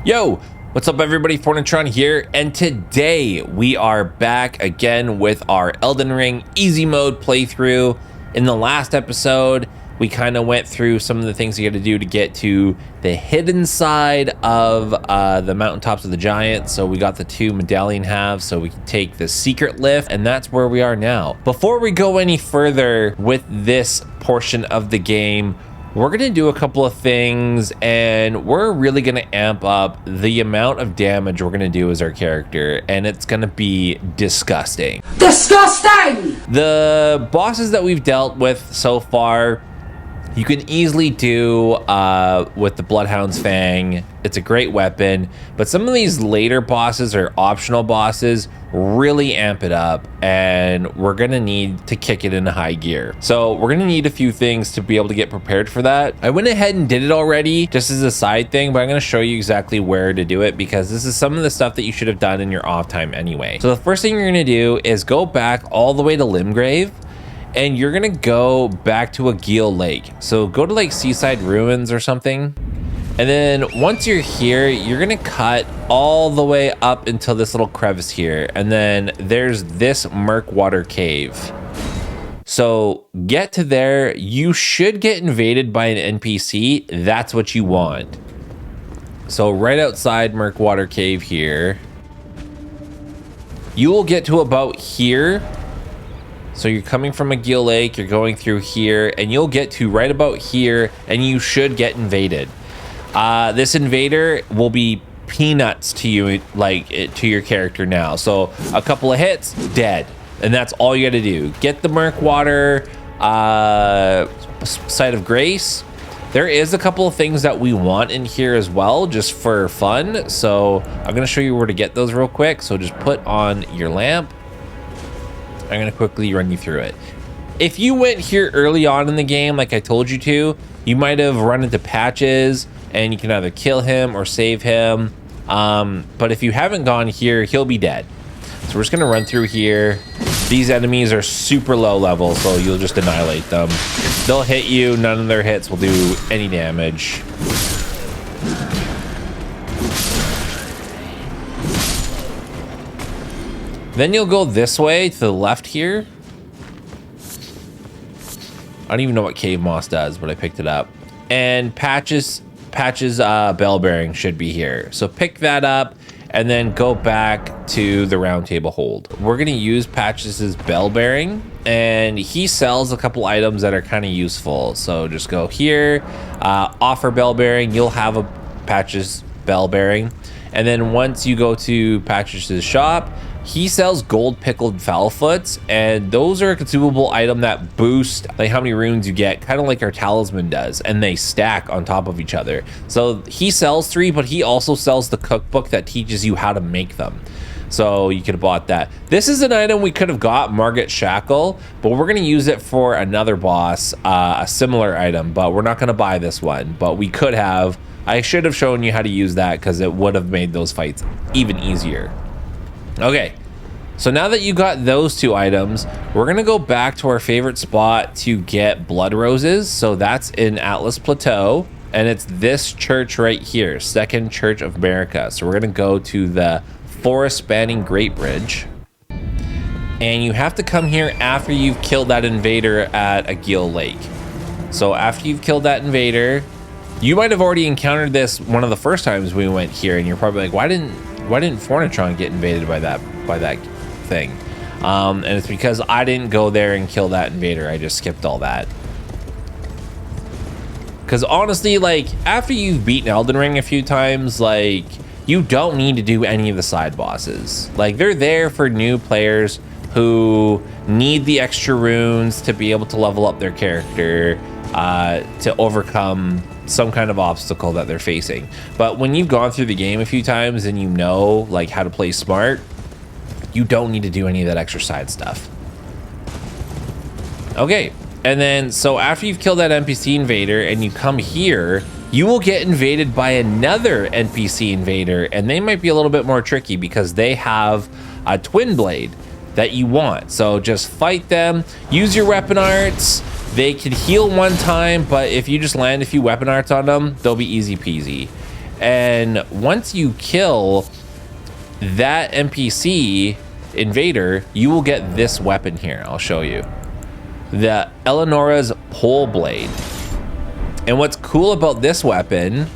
Yo, what's up everybody, FornaTRON here, and today we are back again with our Elden Ring easy mode playthrough. In the last episode, we kind of went through some of the things you got to do to get to the hidden side of the mountaintops of the giant. So we got the 2 medallion halves so we can take the secret lift, and that's where we are now. Before we go any further with this portion of the game, we're gonna do a couple of things, and we're really gonna amp up the amount of damage we're gonna do as our character, and it's gonna be disgusting. Disgusting! The bosses that we've dealt with so far, you can easily do with the Bloodhound's Fang. It's a great weapon, but some of these later bosses or optional bosses really amp it up, and we're gonna need to kick it into high gear. So we're gonna need a few things to be able to get prepared for that. I went ahead and did it already just as a side thing, but I'm gonna show you exactly where to do it because this is some of the stuff that you should have done in your off time anyway. So the first thing you're gonna do is go back all the way to Limgrave, and you're gonna go back to a Geel Lake. So go to like Seaside Ruins or something. And then once you're here, you're gonna cut all the way up until this little crevice here. And then there's this Murkwater Cave. So get to there, you should get invaded by an NPC. That's what you want. So right outside Murkwater Cave here, you will get to about here. So you're coming from a Geel Lake, you're going through here, and you'll get to right about here, and you should get invaded. This invader will be peanuts to you, like to your character now. So a couple of hits, dead, and that's all you got to do. Get the Murkwater Site of Grace. There is a couple of things that we want in here as well, just for fun. So I'm gonna show you where to get those real quick. So just put on your lamp. I'm gonna quickly run you through it. If you went here early on in the game, like I told you to, you might have run into Patches, and you can either kill him or save him. But if you haven't gone here, he'll be dead. So we're just gonna run through here. These enemies are super low level, so you'll just annihilate them. They'll hit you, none of their hits will do any damage. Then you'll go this way to the left here. I don't even know what cave moss does, but I picked it up. And Patches bell bearing should be here. So pick that up and then go back to the round table hold. We're gonna use Patches's bell bearing, and he sells a couple items that are kind of useful. So just go here, offer bell bearing, you'll have a Patches bell bearing. And then once you go to Patches's shop, he sells gold pickled foulfoots, and those are a consumable item that boost like how many runes you get, kind of like our talisman does, and they stack on top of each other. So he sells 3, but he also sells the cookbook that teaches you how to make them. So you could have bought that. This is an item we could have got, Margit Shackle, but we're gonna use it for another boss, a similar item, but we're not gonna buy this one, but we could have. I should have shown you how to use that because it would have made those fights even easier. Okay, so now that you got those 2 items, we're gonna go back to our favorite spot to get blood roses. So that's in Atlas Plateau, and it's this church right here, Second Church of America. So we're gonna go to the forest spanning Great Bridge, and you have to come here after you've killed that invader at a Geel Lake. So after you've killed that invader, you might have already encountered this one of the first times we went here, and you're probably like, why didn't FornaTRON get invaded by that thing? And it's because I didn't go there and kill that invader. I just skipped all that. Because honestly, like, after you've beaten Elden Ring a few times, like, you don't need to do any of the side bosses. Like, they're there for new players who need the extra runes to be able to level up their character, to overcome some kind of obstacle that they're facing. But when you've gone through the game a few times and you know like how to play smart, you don't need to do any of that extra side stuff. Okay, and then so after you've killed that NPC invader and you come here, you will get invaded by another NPC invader, and they might be a little bit more tricky because they have a twin blade that you want. So just fight them, use your weapon arts. They can heal one time, but if you just land a few weapon arts on them, they'll be easy peasy. And once you kill that NPC invader, you will get this weapon here. I'll show you. The Eleonora's Pole Blade. And what's cool about this weapon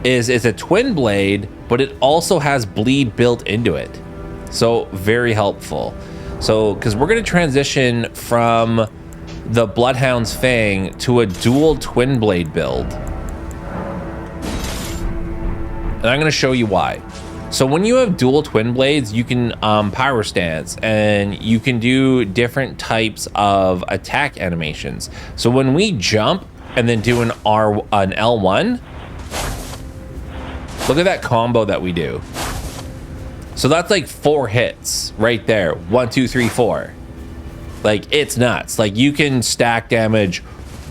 is it's a twin blade, but it also has bleed built into it. So very helpful. So, because we're going to transition from the Bloodhound's Fang to a dual twin blade build. And I'm going to show you why. So when you have dual twin blades, you can power stance, and you can do different types of attack animations. So when we jump and then do an L1, look at that combo that we do. So that's like 4 hits right there. 1, 2, 3, 4. Like, it's nuts. Like, you can stack damage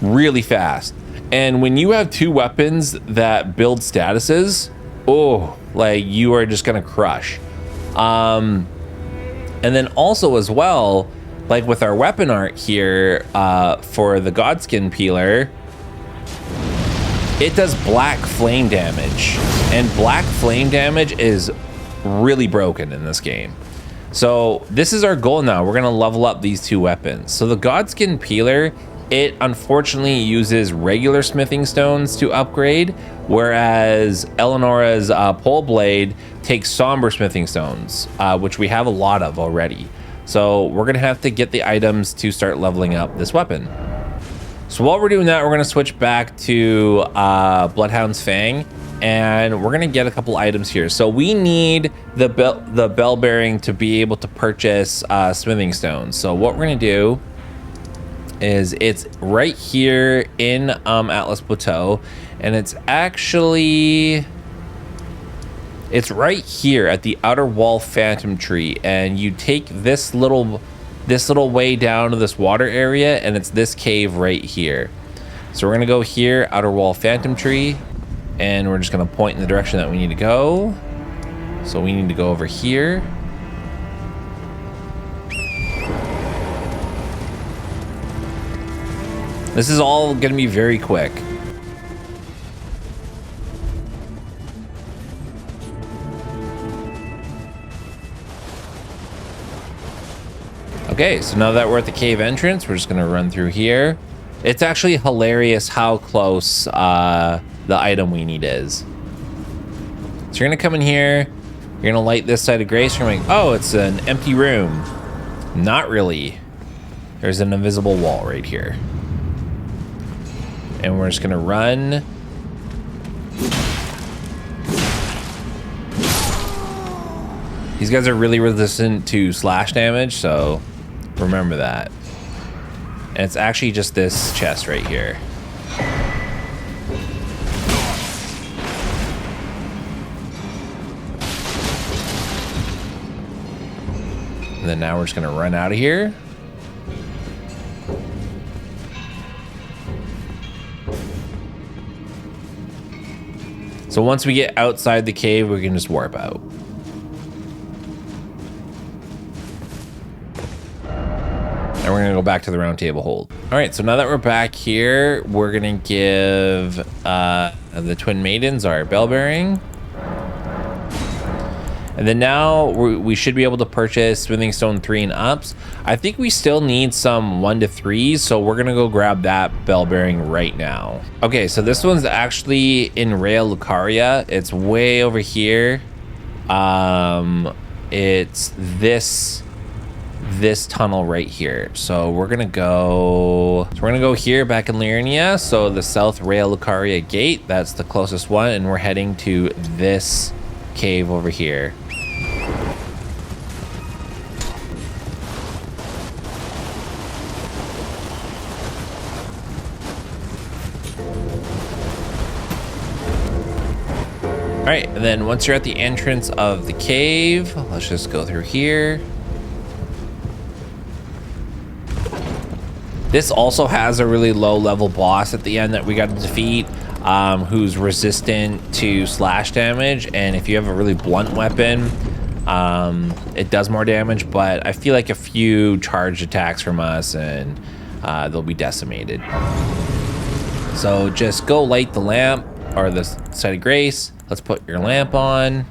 really fast. And when you have 2 weapons that build statuses, oh, like, you are just gonna crush. And then also as well, like with our weapon art here, for the Godskin Peeler, it does black flame damage, and black flame damage is really broken in this game. So this is our goal now. We're gonna level up these 2 weapons. So the Godskin Peeler, it unfortunately uses regular smithing stones to upgrade, whereas Eleonora's Pole Blade takes somber smithing stones, which we have a lot of already. So we're gonna have to get the items to start leveling up this weapon. So while we're doing that, we're gonna switch back to Bloodhound's Fang, and we're gonna get a couple items here. So we need the bell bearing to be able to purchase smithing stones. So what we're gonna do is, it's right here in Atlas Plateau, and it's actually, it's right here at the outer wall phantom tree, and you take this little way down to this water area, and it's this cave right here. So we're gonna go here, outer wall phantom tree, and we're just gonna point in the direction that we need to go. So we need to go over here. This is all gonna be very quick. Okay, so now that we're at the cave entrance, we're just gonna run through here. It's actually hilarious how close the item we need is. So you're gonna come in here, you're gonna light this side of Grace, you're gonna be like, oh, it's an empty room. Not really. There's an invisible wall right here. And we're just gonna run. These guys are really resistant to slash damage, so remember that. And it's actually just this chest right here. And then now we're just gonna run out of here. So once we get outside the cave, we can just warp out. And we're gonna go back to the round table hold. All right, so now that we're back here, we're gonna give the Twin Maidens our bell bearing. And then now we should be able to purchase Smithing Stone 3 and ups. I think we still need some 1 to 3s, so we're gonna go grab that bell bearing right now. Okay, so this one's actually in Rail Lucaria. It's way over here. It's this tunnel right here. So we're gonna go here back in Liurnia. So the South Rail Lucaria gate, that's the closest one, and we're heading to this cave over here. All right, and then once you're at the entrance of the cave, let's just go through here. This also has a really low level boss at the end that we got to defeat, who's resistant to slash damage. And if you have a really blunt weapon, it does more damage, but I feel like a few charged attacks from us and they'll be decimated. So just go light the lamp. or the site of grace. Let's put your lamp on.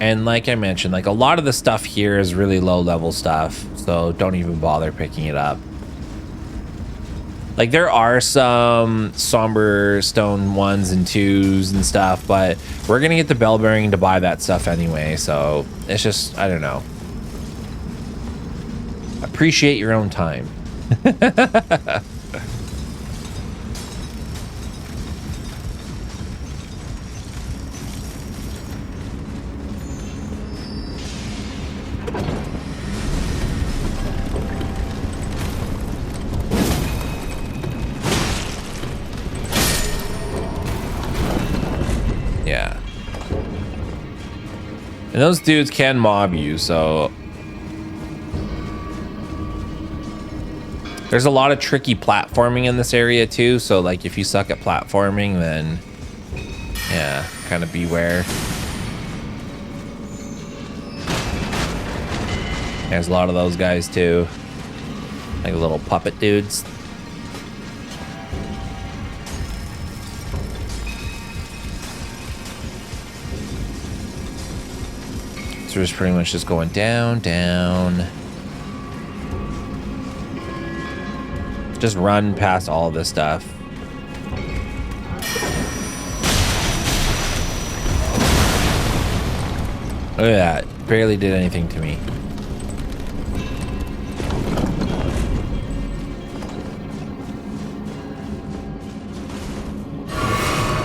And like I mentioned, like a lot of the stuff here is really low level stuff, so don't even bother picking it up. Like there are some somber stone 1s and 2s and stuff, but we're gonna get the bell bearing to buy that stuff anyway, so it's just, I don't know. Appreciate your own time. Yeah. And those dudes can mob you, so there's a lot of tricky platforming in this area too, so like if you suck at platforming, then yeah, kind of beware. There's a lot of those guys too, like little puppet dudes. So we're just pretty much just going down, down. Just run past all of this stuff. Look at that. Barely did anything to me.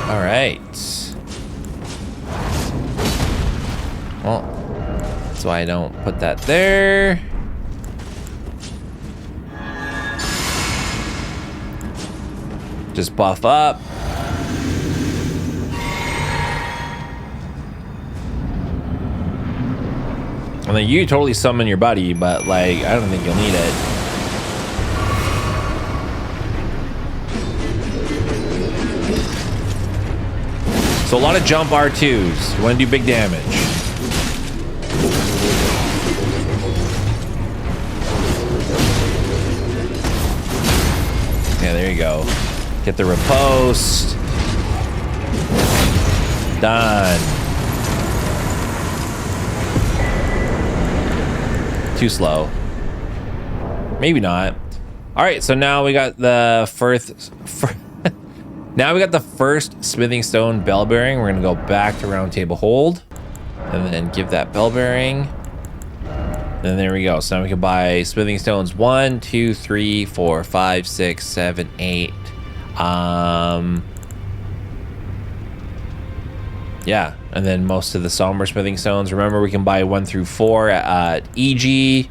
All right. Well, that's why I don't put that there. Just buff up. I mean, you totally summon your buddy, but like, I don't think you'll need it. So a lot of jump R2s. You want to do big damage. Yeah, there you go. Get the riposte. Done. Too slow. Maybe not. All right, so now we got the now we got the first smithing stone bell bearing. We're gonna go back to round table hold and then give that bell bearing. And there we go. So now we can buy smithing stones 1, 2, 3, 4, 5, 6, 7, 8. Yeah, and then most of the somber smithing stones. Remember, we can buy 1 through 4 at EG.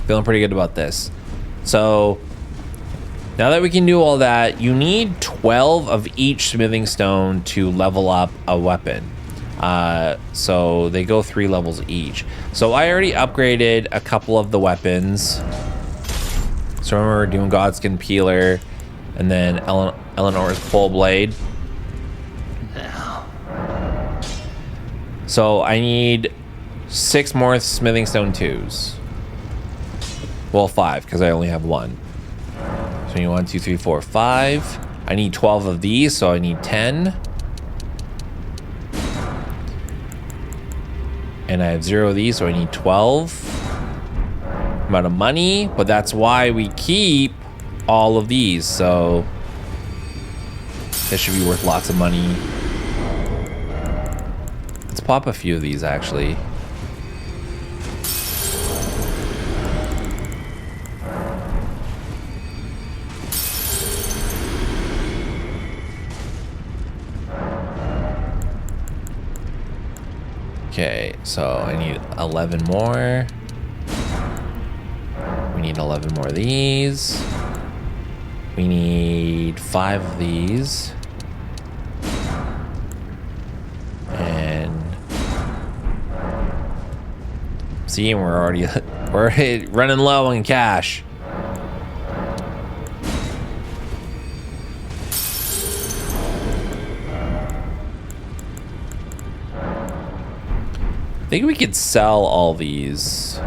Feeling pretty good about this. So now that we can do all that, you need 12 of each smithing stone to level up a weapon. So they go 3 levels each. So I already upgraded a couple of the weapons. So remember, we're doing Godskin Peeler and then Eleanor's Pole Blade. So I need 6 more smithing stone 2s. Well, 5, because I only have 1. So I need 1, 2, 3, 4, 5. I need 12 of these, so I need 10. And I have 0 of these, so I need 12. Amount of money, but that's why we keep all of these, so this should be worth lots of money. Let's pop a few of these, actually. Okay, so I need 11 more. We need 11 more of these. We need 5 of these. And see, we're already running low on cash. I think we could sell all these.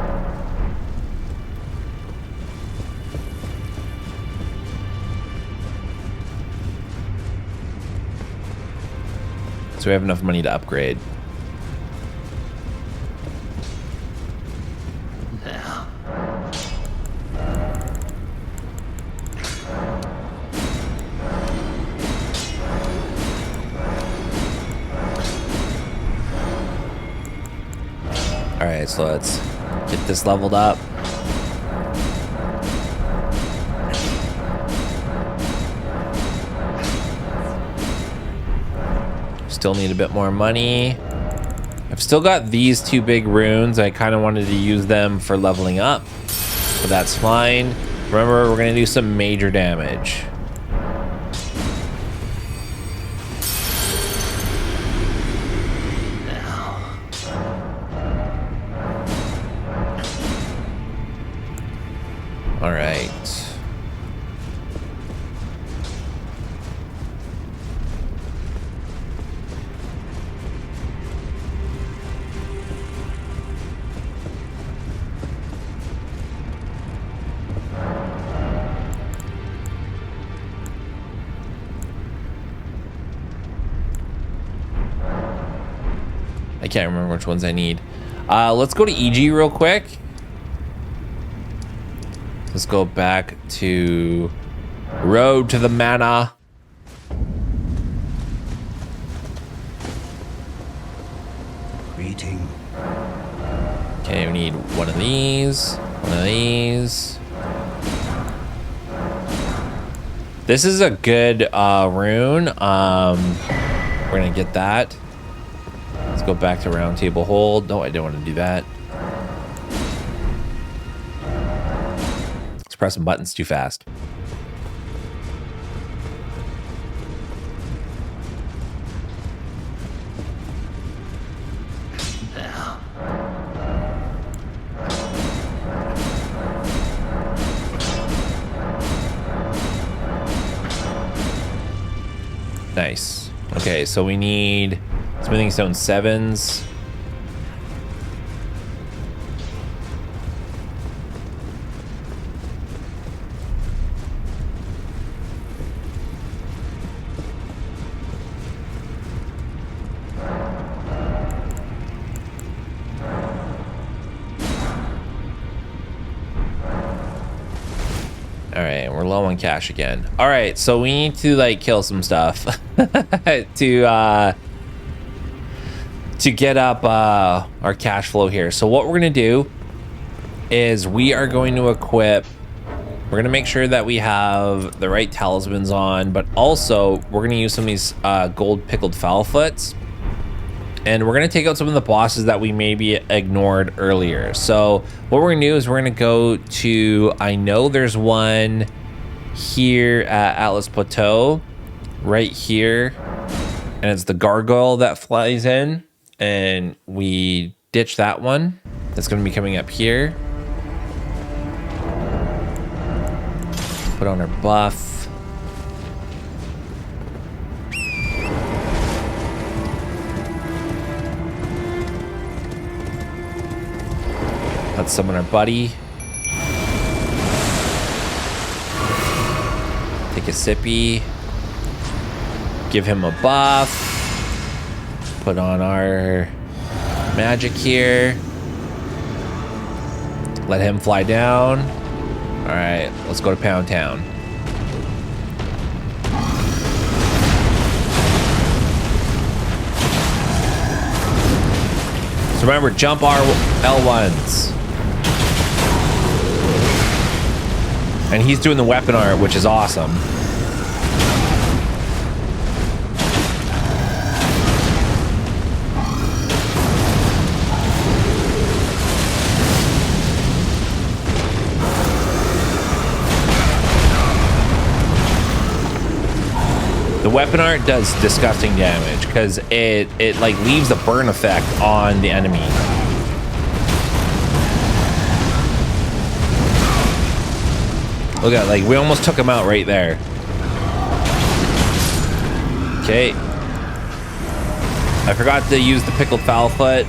we have enough money to upgrade. All right, so let's get this leveled up. Still need a bit more money. I've still got these 2 big runes. I kind of wanted to use them for leveling up, but that's fine. Remember, we're gonna do some major damage. All right. I can't remember which ones I need. Let's go to EG real quick. Let's go back to Road to the Mana. Greeting. Okay, we need one of these, one of these. This is a good rune. We're gonna get that. Let's go back to round table hold. No, I don't want to do that. It's pressing buttons too fast. Nice. Okay, so we need smithing stone 7s. All right, we're low on cash again. All right, so we need to like kill some stuff to get up our cash flow here. So what we're gonna do is we are going to equip. We're gonna make sure that we have the right talismans on, but also we're gonna use some of these gold pickled foulfoots, and we're gonna take out some of the bosses that we maybe ignored earlier. So what we're gonna do is we're gonna go to, I know there's one here at Atlas Plateau, right here, and it's the gargoyle that flies in, and we ditch that one. That's gonna be coming up here. Put on our buff. Let's summon our buddy. Take a sippy. Give him a buff. Put on our magic here. Let him fly down. All right, let's go to Pound Town. So remember, jump our L1s. And he's doing the weapon art, which is awesome. The weapon art does disgusting damage because it like leaves a burn effect on the enemy. Look at, like, we almost took him out right there. Okay. I forgot to use the pickled foulfoot.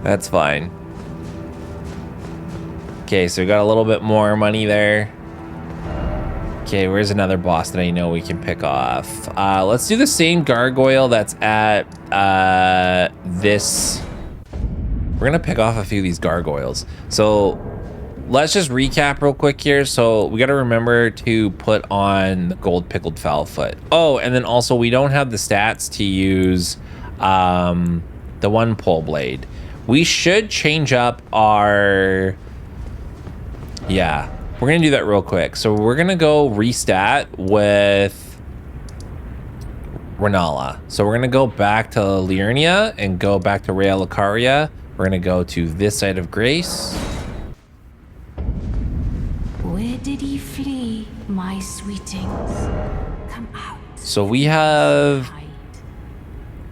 That's fine. Okay, so we got a little bit more money there. Okay, where's another boss that I know we can pick off? Let's do the same gargoyle that's at this. We're gonna pick off a few of these gargoyles. So let's just recap real quick here. So we gotta remember to put on the gold pickled fowl foot. Oh, and then also we don't have the stats to use the one pole blade. We should change up our, yeah. We're gonna do that real quick. So we're gonna go restat with Renala. So we're gonna go back to Liurnia and go back to Rea Lucaria. We're gonna go to this side of Grace. Where did ye flee, my sweetings? Come out. So we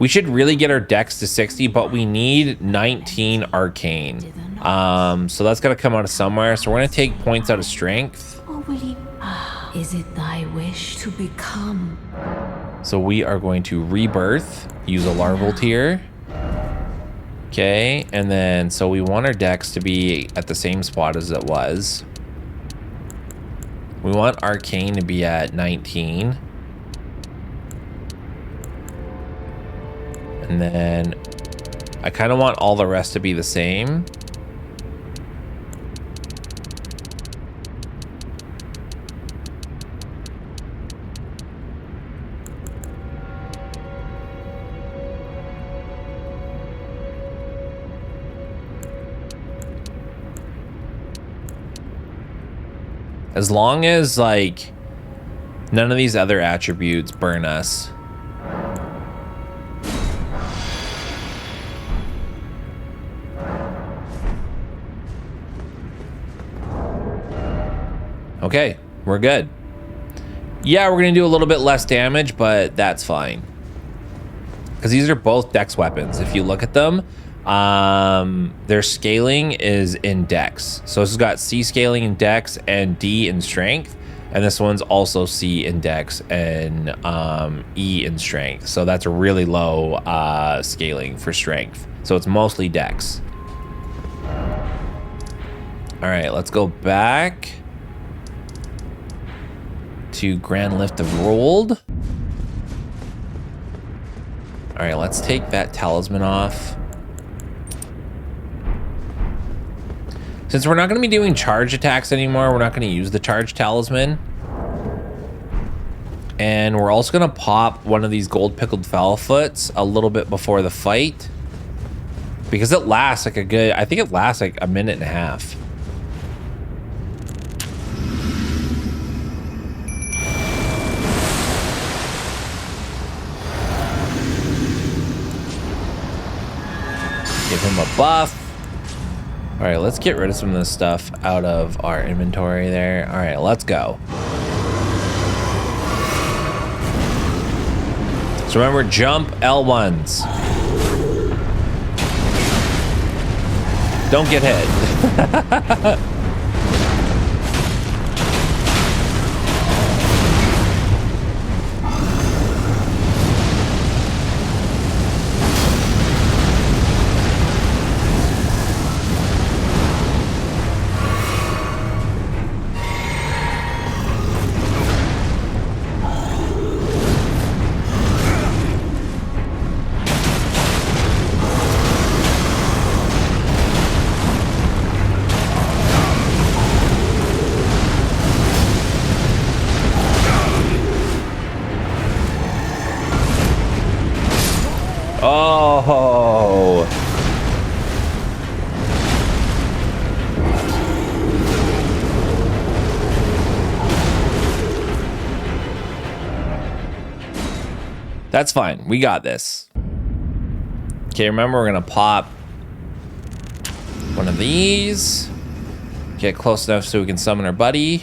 should really get our dex to 60, but we need 19 arcane. So that's gotta come out of somewhere. So we're gonna take points out of strength. Or will ye... Is it thy wish to become? So we are going to rebirth, use a larval tier. Okay, and then so we want our dex to be at the same spot as it was. We want arcane to be at 19. And then I kind of want all the rest to be the same. As long as, like, none of these other attributes burn us. Okay, we're good. Yeah, we're gonna do a little bit less damage, but that's fine. Because these are both dex weapons. If you look at them, their scaling is in dex. So this has got C scaling in dex and D in strength. And this one's also C in dex and E in strength. So that's a really low scaling for strength. So it's mostly dex. All right, let's go back to Grand Lift of Rold. All right, let's take that talisman off. Since we're not going to be doing charge attacks anymore, we're not going to use the charge talisman. And we're also going to pop one of these gold pickled fowl foots a little bit before the fight. Because it lasts like a good, I think it lasts like a minute and a half. Give him a buff. All right, let's get rid of some of this stuff out of our inventory there. All right, let's go. So remember, jump L1s. Don't get hit. Oh. That's fine. We got this. Okay, remember we're gonna pop one of these. Get close enough so we can summon our buddy.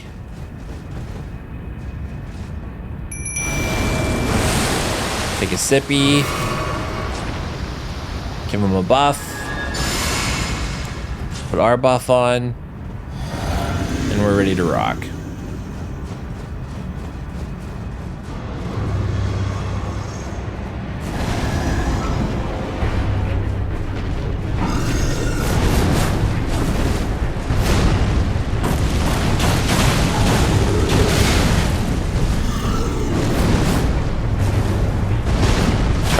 Take a sippy. Give him a buff. Put our buff on. And we're ready to rock.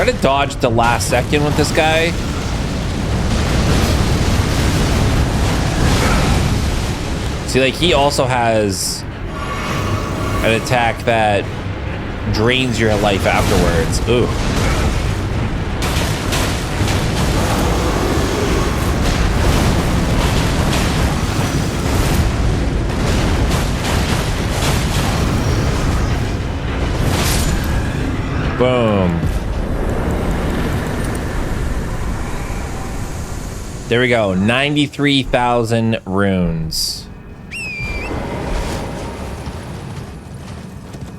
Try to dodge the last second with this guy. See, like, he also has an attack that drains your life afterwards. Ooh. Boom. There we go. 93,000 runes.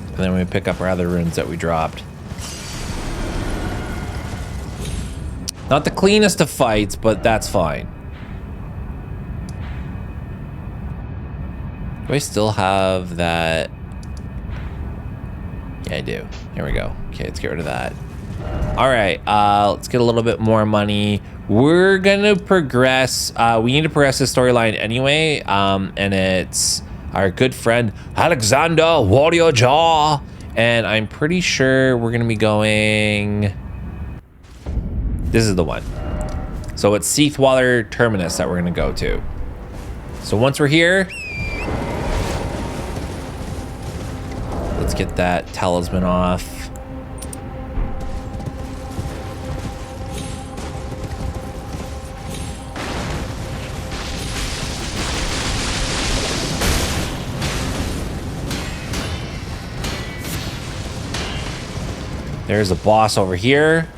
And then we pick up our other runes that we dropped. Not the cleanest of fights, but that's fine. Do I still have that? Yeah, I do. Here we go. Okay, let's get rid of that. All right, let's get a little bit more money. We're gonna progress. We need to progress this storyline anyway. And it's our good friend Alexander Warrior Jaw. And I'm pretty sure we're gonna be going. This is the one. So it's Seathwater Terminus that we're gonna go to. So once we're here, let's get that talisman off. There's a boss over here.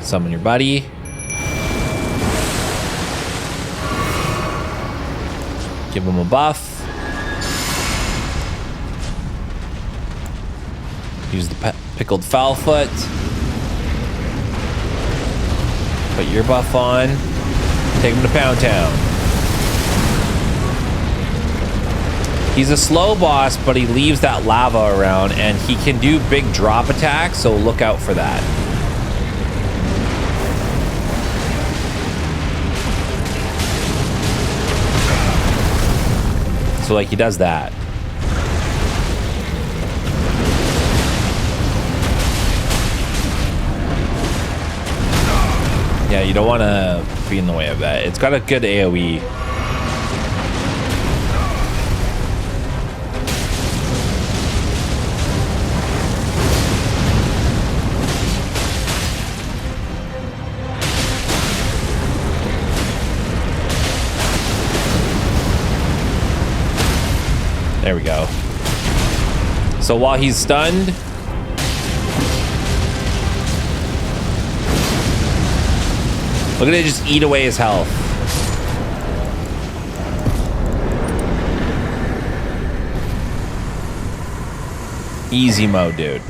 Summon your buddy. Give him a buff. Use the pickled foulfoot. Put your buff on. Take him to Pound Town. He's a slow boss, but he leaves that lava around, and he can do big drop attacks, so look out for that. So, like, he does that. Yeah, you don't want to be in the way of that. It's got a good AoE. There we go. So while he's stunned, look at it just eat away his health. Easy mode, dude.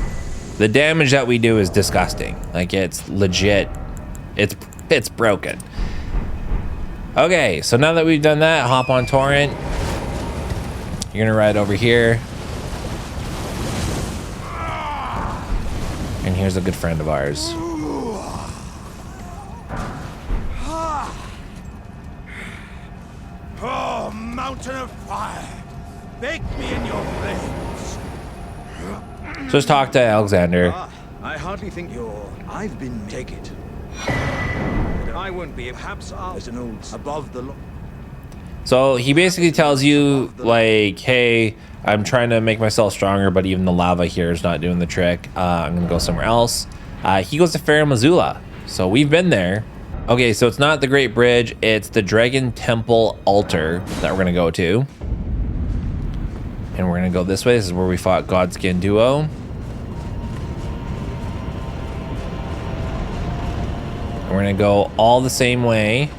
The damage that we do is disgusting. Like, it's legit. It's broken. Okay, so now that we've done that, hop on Torrent. You're gonna ride over here. And here's a good friend of ours. Oh, mountain of fire, bake me in your flames. So let's talk to Alexander. I hardly think I've been take it. I won't be. Perhaps there's an old above the. So he basically tells you, like, hey, I'm trying to make myself stronger, but even the lava here is not doing the trick. I'm gonna go somewhere else. He goes to Farum Azula. So we've been there. Okay, so it's not the Great Bridge, it's the Dragon Temple Altar that we're gonna go to. And we're gonna go this way. This is where we fought Godskin Duo. And we're gonna go all the same way.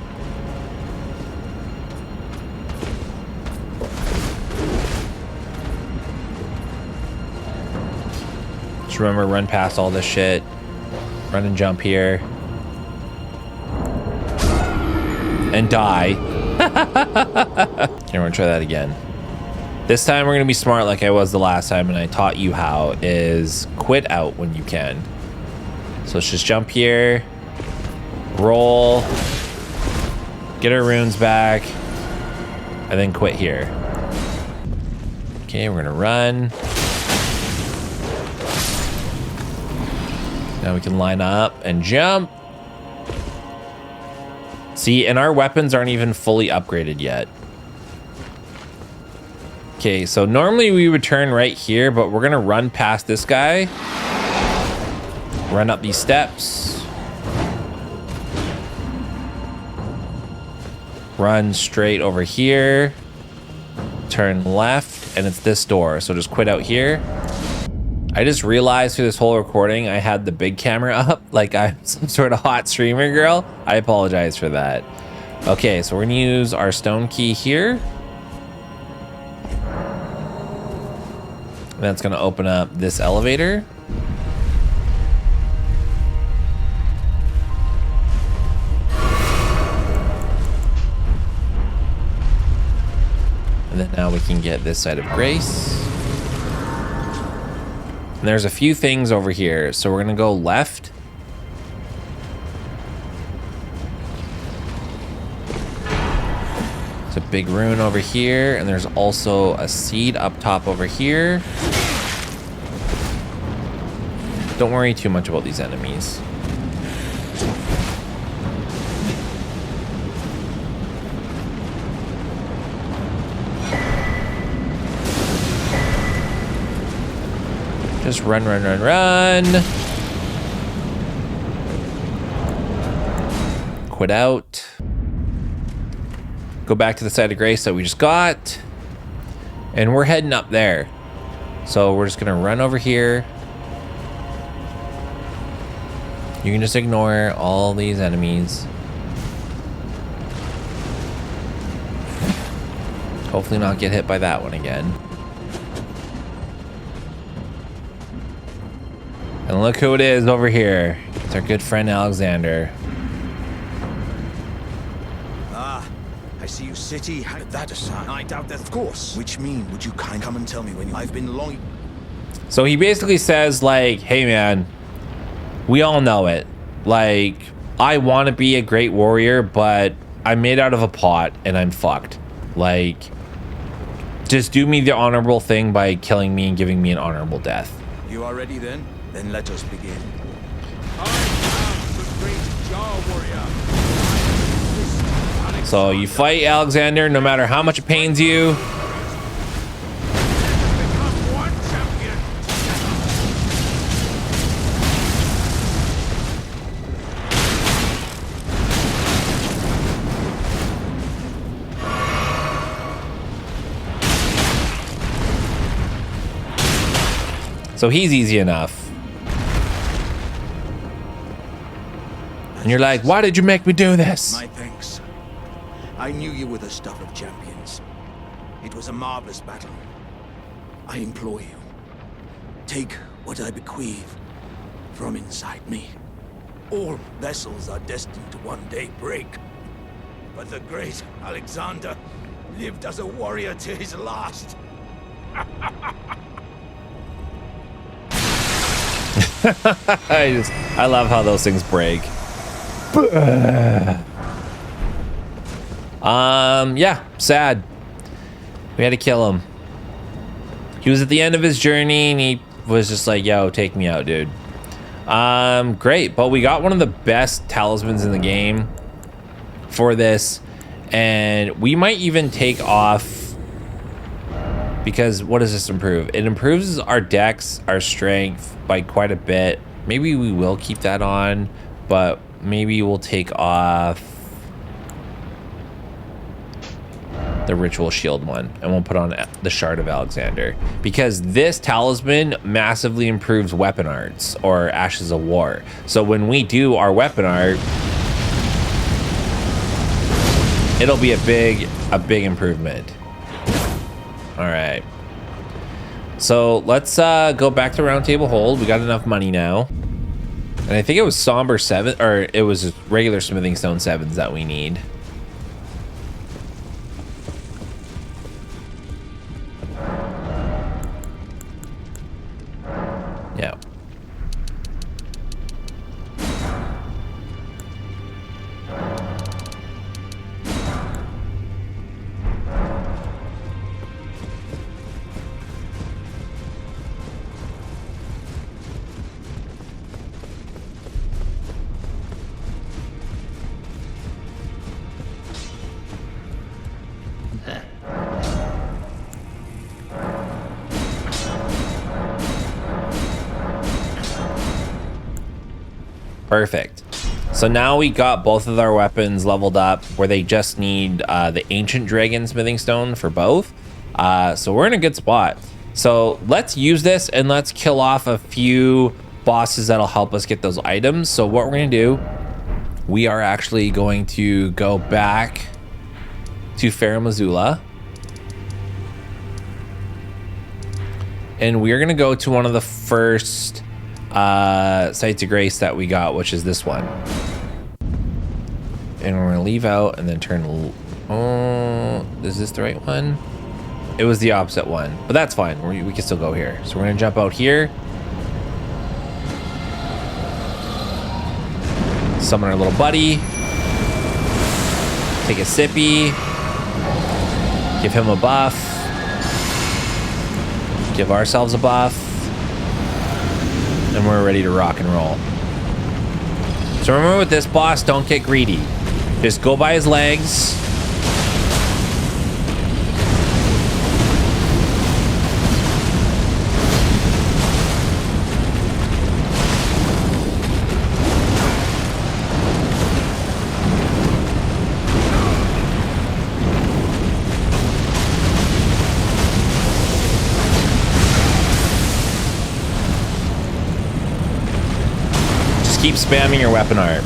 Just remember, run past all this shit. Run and jump here. And die. Here, we're gonna try that again. This time we're gonna be smart like I was the last time, and I taught you how, is quit out when you can. So let's just jump here, roll, get our runes back, and then quit here. Okay, we're gonna run. Now we can line up and jump. See, and our weapons aren't even fully upgraded yet. Okay, so normally we would turn right here, but we're gonna run past this guy. Run up these steps. Run straight over here. Turn left, and it's this door. So just quit out here. I just realized through this whole recording I had the big camera up like I'm some sort of hot streamer girl. I apologize for that. Okay, so we're gonna use our stone key here. And that's gonna open up this elevator. And then now we can get this side of grace. And there's a few things over here. So we're gonna go left. There's a big rune over here. And there's also a seed up top over here. Don't worry too much about these enemies. Just run, run, run, run. Quit out. Go back to the side of grace that we just got. And we're heading up there. So we're just gonna run over here. You can just ignore all these enemies. Hopefully not get hit by that one again. And look who it is over here. It's our good friend Alexander. Ah, I see you city. Had that aside. I doubt that, of course. Which mean, would you kind come and tell me when I've been long? So he basically says like, hey man, we all know it. Like, I want to be a great warrior, but I'm made out of a pot and I'm fucked. Like, just do me the honorable thing by killing me and giving me an honorable death. You are ready then? Then let us begin. So you fight Alexander no matter how much it pains you. So he's easy enough. And you're like, why did you make me do this? My thanks. I knew you were the stuff of champions. It was a marvelous battle. I implore you, take what I bequeath from inside me. All vessels are destined to one day break. But the great Alexander lived as a warrior to his last. I love how those things break. Yeah, sad. We had to kill him. He was at the end of his journey and he was just like, yo, take me out, dude. Great, but we got one of the best talismans in the game for this, and we might even take off, because what does this improve? It improves our dex, our strength by quite a bit. Maybe we will keep that on, but maybe we'll take off the ritual shield one and we'll put on the shard of Alexander, because this talisman massively improves weapon arts or ashes of war. So when we do our weapon art, it'll be a big improvement. All right, so let's go back to round table hold. We got enough money now, and I think it was somber 7, or it was regular smithing stone 7s that we need. Yeah. Perfect. So now we got both of our weapons leveled up where they just need the Ancient Dragon Smithing Stone for both. So we're in a good spot. So let's use this and let's kill off a few bosses that'll help us get those items. So what we're going to do, we are actually going to go back to Farum Azula. And we're going to go to one of the first sites of grace that we got, which is this one. And we're gonna leave out and then turn. Oh, is this the right one? It was the opposite one, but that's fine. We can still go here. So we're gonna jump out here, summon our little buddy, take a sippy, give him a buff, give ourselves a buff, and we're ready to rock and roll. So remember with this boss, don't get greedy. Just go by his legs. Just keep spamming your weapon art.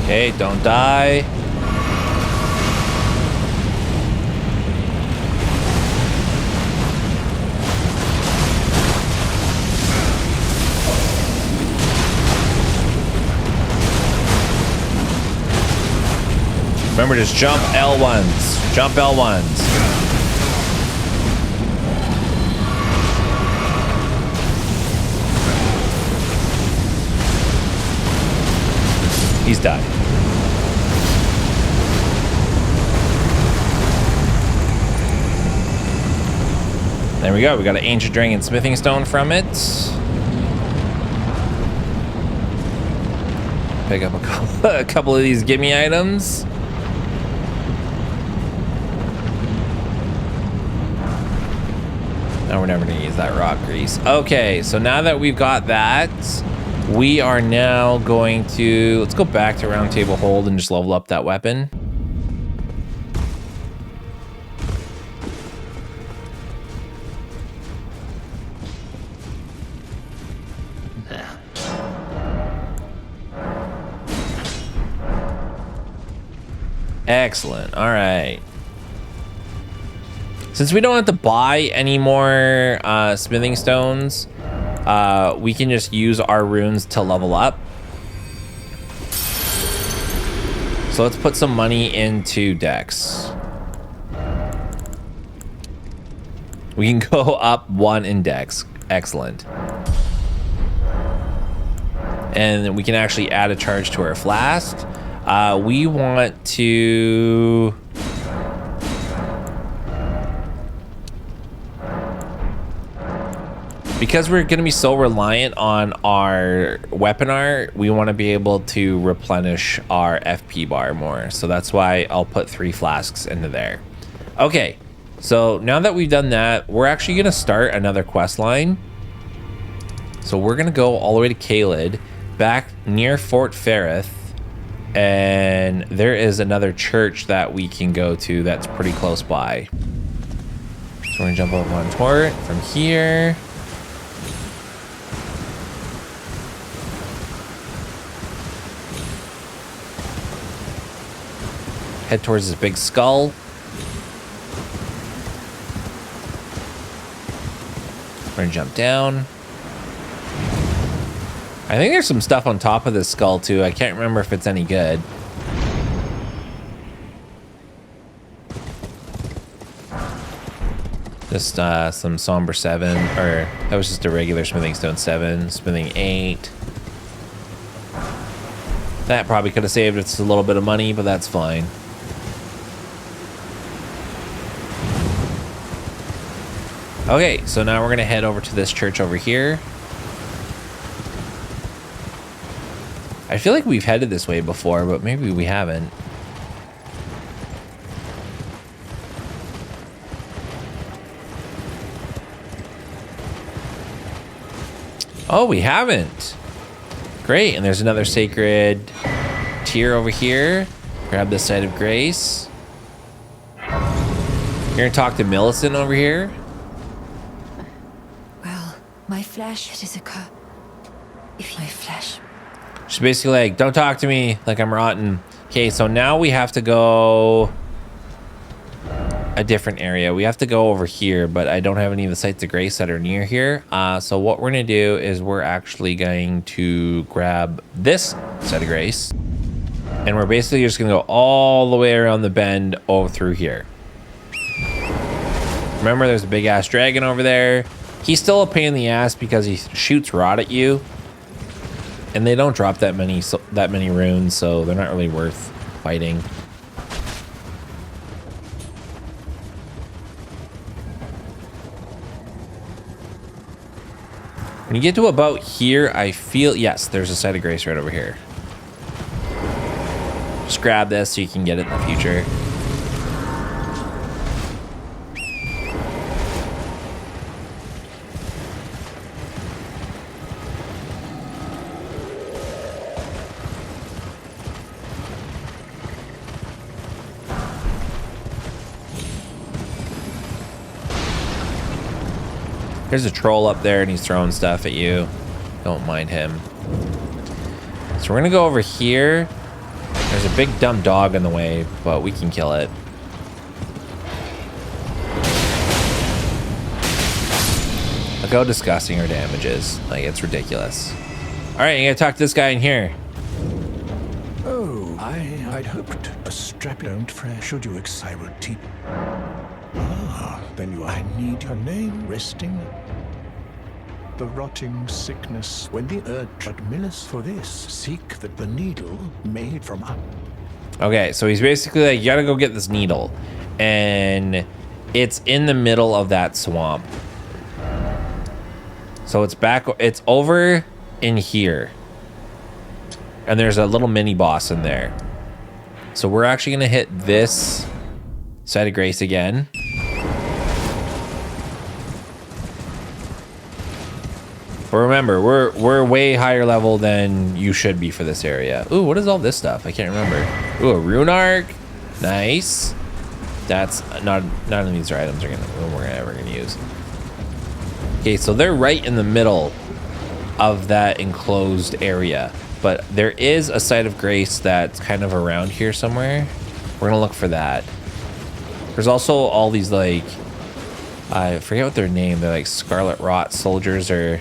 Okay, don't die. Remember, just jump L1s. Jump L1s. He's died. There we go. We got an Ancient Dragon Smithing Stone from it. Pick up a couple of these gimme items. No, we're never going to use that rock grease. Okay, so now that we've got that, we are now going to... Let's go back to Round Table Hold and just level up that weapon. Excellent. All right. Since we don't have to buy any more smithing stones, we can just use our runes to level up. So let's put some money into Dex. We can go up 1 in Dex. Excellent. And we can actually add a charge to our flask. We want to... Because we're going to be so reliant on our weapon art, we want to be able to replenish our FP bar more. So that's why I'll put 3 flasks into there. Okay, so now that we've done that, we're actually going to start another quest line. So we're going to go all the way to Caelid, back near Fort Ferrith. And there is another church that we can go to that's pretty close by. So we're going to jump over on Tort from here. Head towards this big skull. We're gonna jump down. I think there's some stuff on top of this skull too. I can't remember if it's any good. Just some somber 7, or that was just a regular smithing stone 7, smithing 8. That probably could have saved us a little bit of money, but that's fine. Okay, so now we're gonna head over to this church over here. I feel like we've headed this way before, but maybe we haven't. Oh, we haven't. Great, and there's another sacred tier over here. Grab this site of grace. You're gonna talk to Millicent over here. Well, my flesh, it is a curse. If my flesh. She's basically like, don't talk to me like I'm rotten. Okay, so now we have to go a different area. We have to go over here, but I don't have any of the sites of grace that are near here. So what we're gonna do is we're actually going to grab this site of grace, and we're basically just gonna go all the way around the bend over through here. Remember, there's a big ass dragon over there. He's still a pain in the ass because he shoots rot at you, and they don't drop that many runes, so they're not really worth fighting. When you get to about here, I feel, yes, there's a site of grace right over here. Just grab this so you can get it in the future. There's a troll up there and he's throwing stuff at you. Don't mind him. So we're gonna go over here. There's a big dumb dog in the way, but we can kill it. Look how disgusting her damage is. Like, it's ridiculous. All right, you gotta talk to this guy in here. Oh, I'd hoped a strapping fresh. Should you excite tea? Ah, then I need her name resting. The rotting sickness when the urge administers for this. Seek the needle made from up. Okay, so he's basically like, you gotta go get this needle. And it's in the middle of that swamp. So it's over in here. And there's a little mini boss in there. So we're actually gonna hit this site of grace again. But remember, we're way higher level than you should be for this area. Ooh, what is all this stuff? I can't remember. Ooh, a rune arc. Nice. That's none of these items we're ever gonna use. Okay, so they're right in the middle of that enclosed area. But there is a site of grace that's kind of around here somewhere. We're gonna look for that. There's also all these, like, I forget what they're named. They're like Scarlet Rot soldiers, or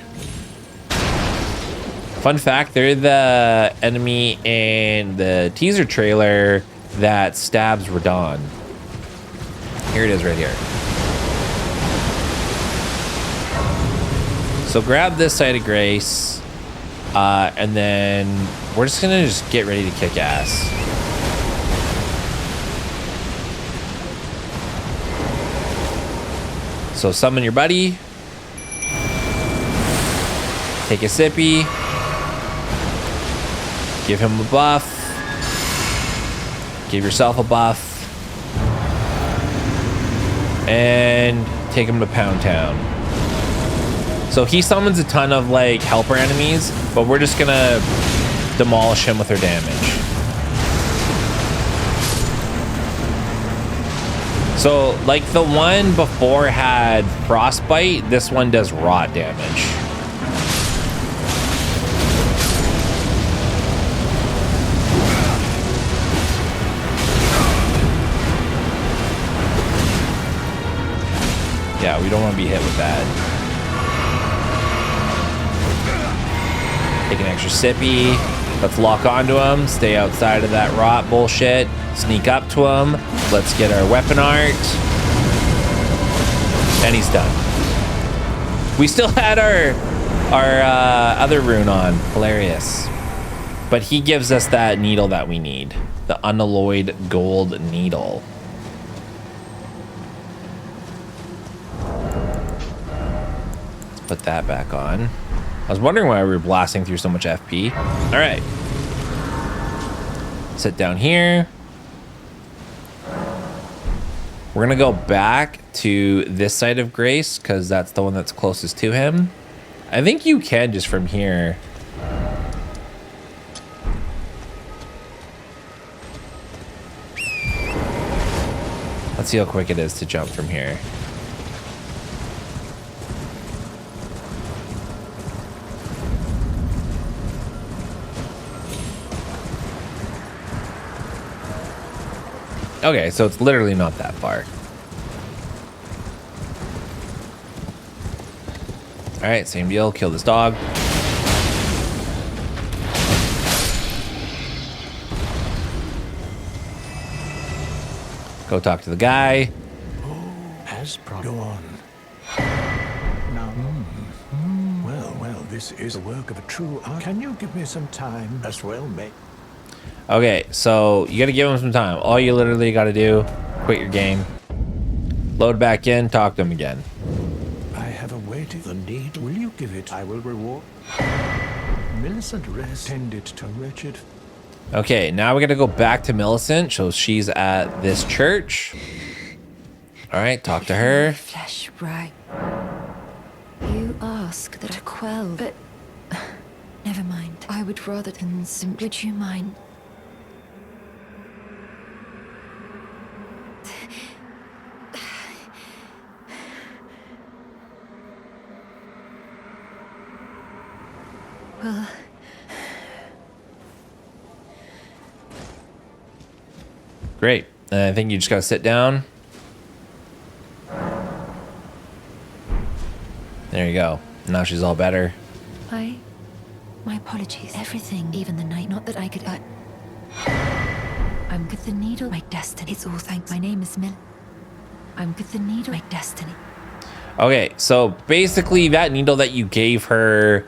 fun fact, they're the enemy in the teaser trailer that stabs Radon. Here it is right here. So grab this site of grace, and then we're just gonna get ready to kick ass. So summon your buddy, take a sippy, give him a buff, give yourself a buff, and take him to Pound Town. So he summons a ton of like helper enemies, but we're just gonna demolish him with our damage. So like the one before had frostbite, this one does rot damage. Yeah, we don't want to be hit with that. Take an extra sippy. Let's lock onto him. Stay outside of that rot bullshit. Sneak up to him. Let's get our weapon art. And he's done. We still had our other rune on. Hilarious. But he gives us that needle that we need. The unalloyed gold needle. Let's put that back on. I was wondering why we were blasting through so much FP. All right. Sit down here. We're gonna go back to this side of Grace because that's the one that's closest to him. I think you can just from here. Let's see how quick it is to jump from here. Okay, so it's literally not that far. All right, same deal. Kill this dog. Go talk to the guy. Go on. Now, well, this is the work of a true art. Can you give me some time as well, mate? Okay, so you gotta give him some time. All you literally gotta do, quit your game, load back in, talk to him again. I have awaited the need. Will you give it? I will reward. Millicent rest tended to wretched. Okay, now we gotta go back to Millicent. So she's at this church. All right, talk to her. Flesh, right. You ask that I quell, but never mind. I would rather than simply. Would you mind? Well, Great. I think you just gotta sit down. There you go. Now she's all better. my apologies. Everything, even the night. Not that I could. I'm with the needle. My destiny. It's all thanks. My name is Mill. I'm with the needle. My destiny. Okay, so basically that needle that you gave her,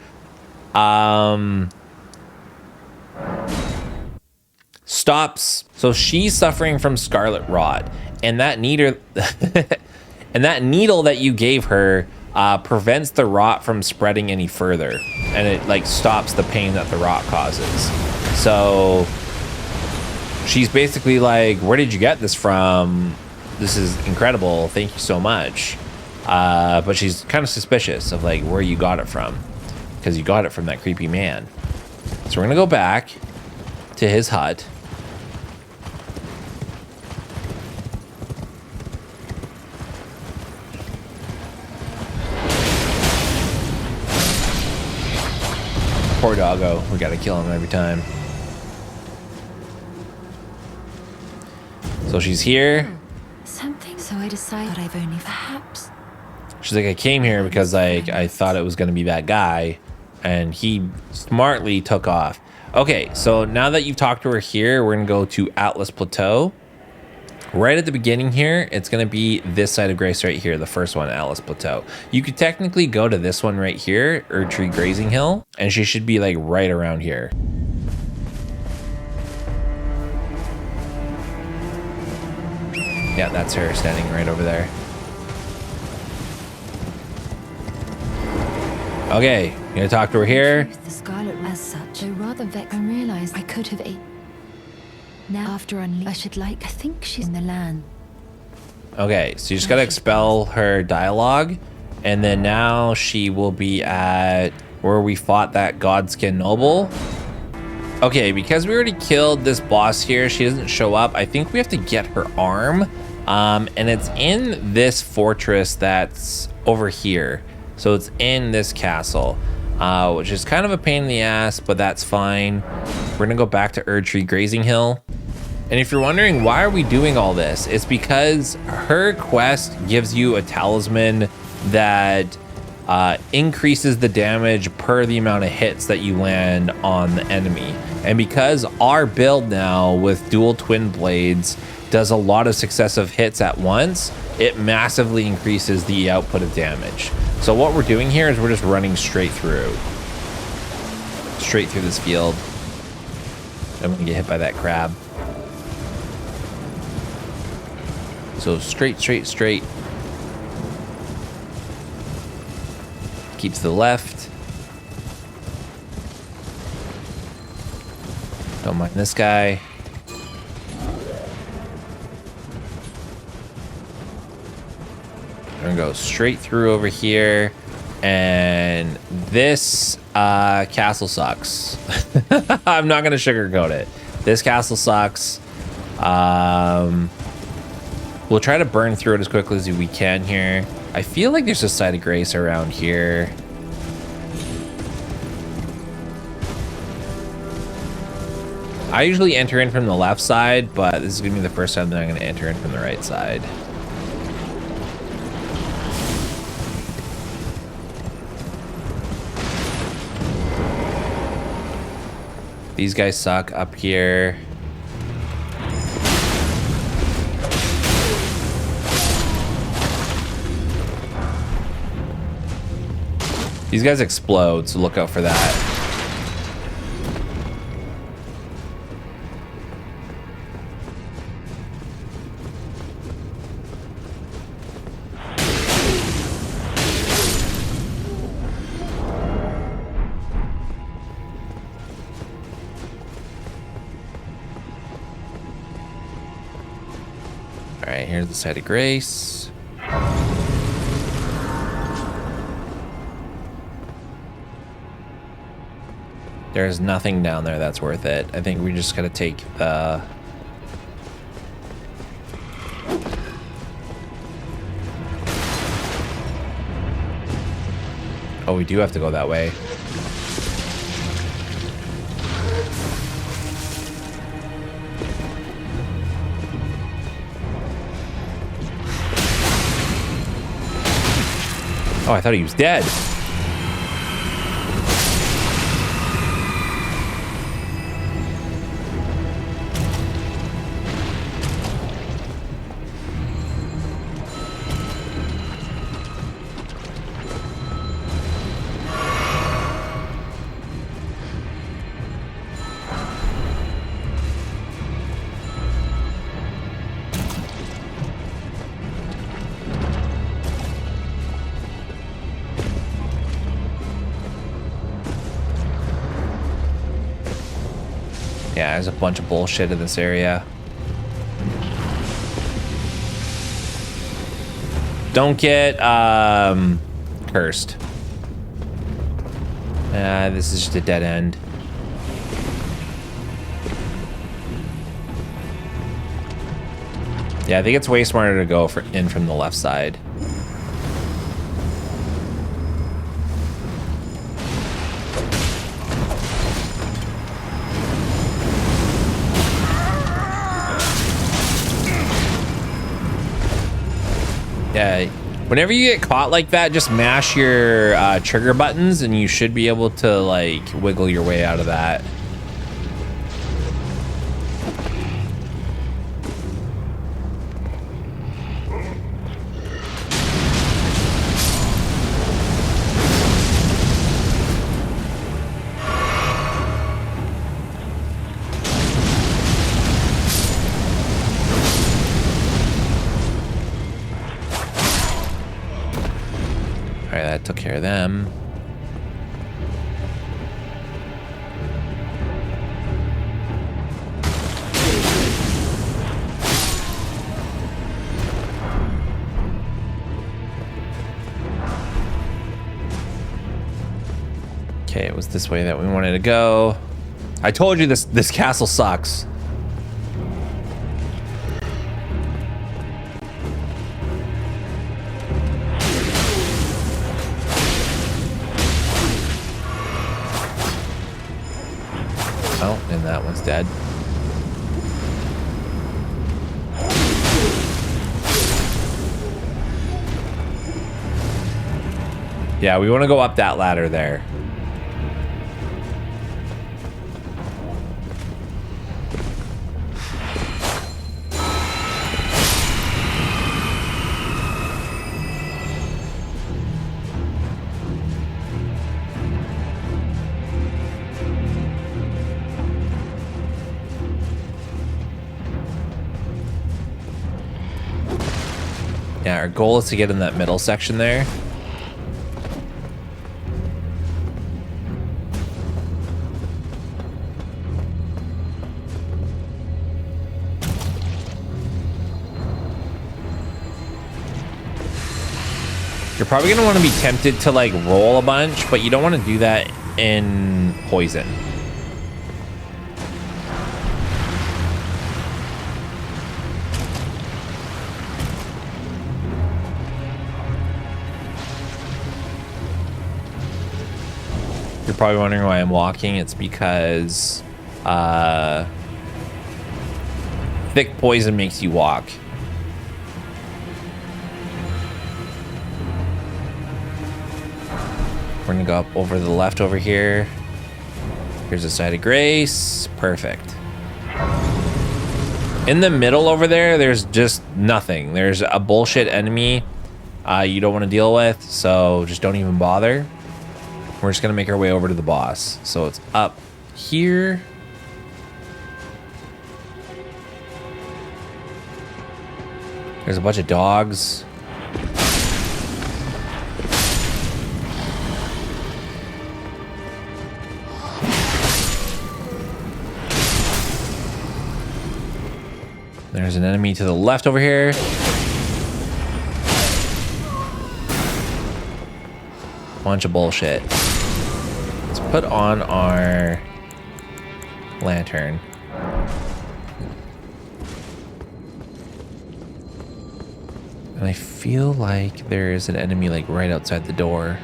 stops. So she's suffering from scarlet rot, and that needle, and that needle that you gave her prevents the rot from spreading any further, and it like stops the pain that the rot causes. So she's basically like, "Where did you get this from? This is incredible. Thank you so much." But she's kind of suspicious of like where you got it from, because you got it from that creepy man. So we're gonna go back to his hut. Poor doggo, we gotta kill him every time. So she's here. Something. So I decide that I've only perhaps. She's like, I came here because like I thought it was gonna be that guy, and he smartly took off. Okay, so now that you've talked to her here, we're gonna go to Atlas Plateau. Right at the beginning here, it's gonna be this side of Grace right here, the first one, Atlas Plateau. You could technically go to this one right here, Erdtree Grazing Hill, and she should be like right around here. Yeah, that's her standing right over there. Okay, you gonna talk to her here? The scarlet as such, though rather vexed, I realized I could have ate. Now after unleash, I should like. I think she's in the land. Okay, so you just gotta expel her dialogue, and then now she will be at where we fought that Godskin Noble. Okay, because we already killed this boss here, she doesn't show up. I think we have to get her arm, and it's in this fortress that's over here. So it's in this castle, which is kind of a pain in the ass, but that's fine. We're gonna go back to Erdtree Grazing Hill. And if you're wondering why are we doing all this, it's because her quest gives you a talisman that increases the damage per the amount of hits that you land on the enemy. And because our build now with dual twin blades does a lot of successive hits at once, it massively increases the output of damage. So what we're doing here is we're just running straight through this field. I'm gonna get hit by that crab. So straight. Keep to the left. Don't mind this guy. We're gonna go straight through over here. And this castle sucks. I'm not gonna sugarcoat it. This castle sucks. We'll try to burn through it as quickly as we can here. I feel like there's a site of grace around here. I usually enter in from the left side, but this is gonna be the first time that I'm gonna enter in from the right side. These guys suck up here. These guys explode, so look out for that. All right, here's the site of grace. There's nothing down there that's worth it. I think we just gotta take the... Oh, we do have to go that way. Oh, I thought he was dead. Yeah, there's a bunch of bullshit in this area. Don't get cursed. This is just a dead end. Yeah, I think it's way smarter to go in from the left side. Yeah, whenever you get caught like that, just mash your trigger buttons and you should be able to like wiggle your way out of that. Alright, that took care of them. Okay, it was this way that we wanted to go. I told you this castle sucks. Oh, and that one's dead. Yeah, we want to go up that ladder there. Yeah, our goal is to get in that middle section there. You're probably going to want to be tempted to like roll a bunch, but you don't want to do that in poison. You're probably wondering why I'm walking. It's because thick poison makes you walk. We're gonna go up over the left over here. Here's a side of grace. Perfect. In the middle over there, there's just nothing. There's a bullshit enemy you don't want to deal with, so just don't even bother. We're just gonna make our way over to the boss. So it's up here. There's a bunch of dogs. There's an enemy to the left over here. Bunch of bullshit. Let's put on our lantern. And I feel like there is an enemy like right outside the door.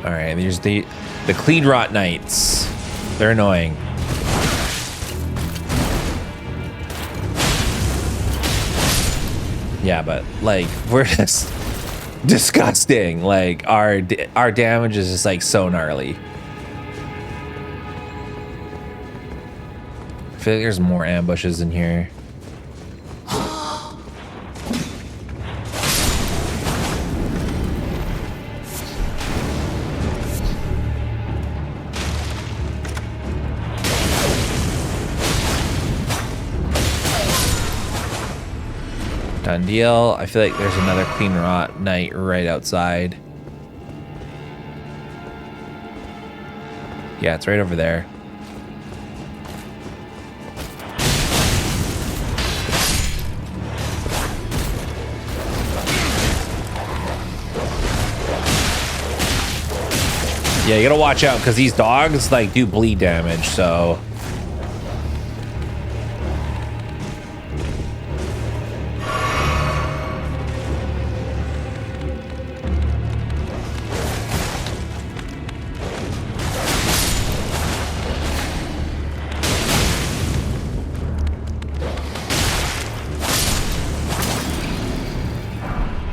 All right, there's the Clean Rot Knights. They're annoying. Yeah, but like we're just disgusting. Like our damage is just like so gnarly. I feel like there's more ambushes in here. Done deal. I feel like there's another Clean Rot Knight right outside. Yeah, it's right over there. Yeah, you gotta watch out because these dogs like do bleed damage, so.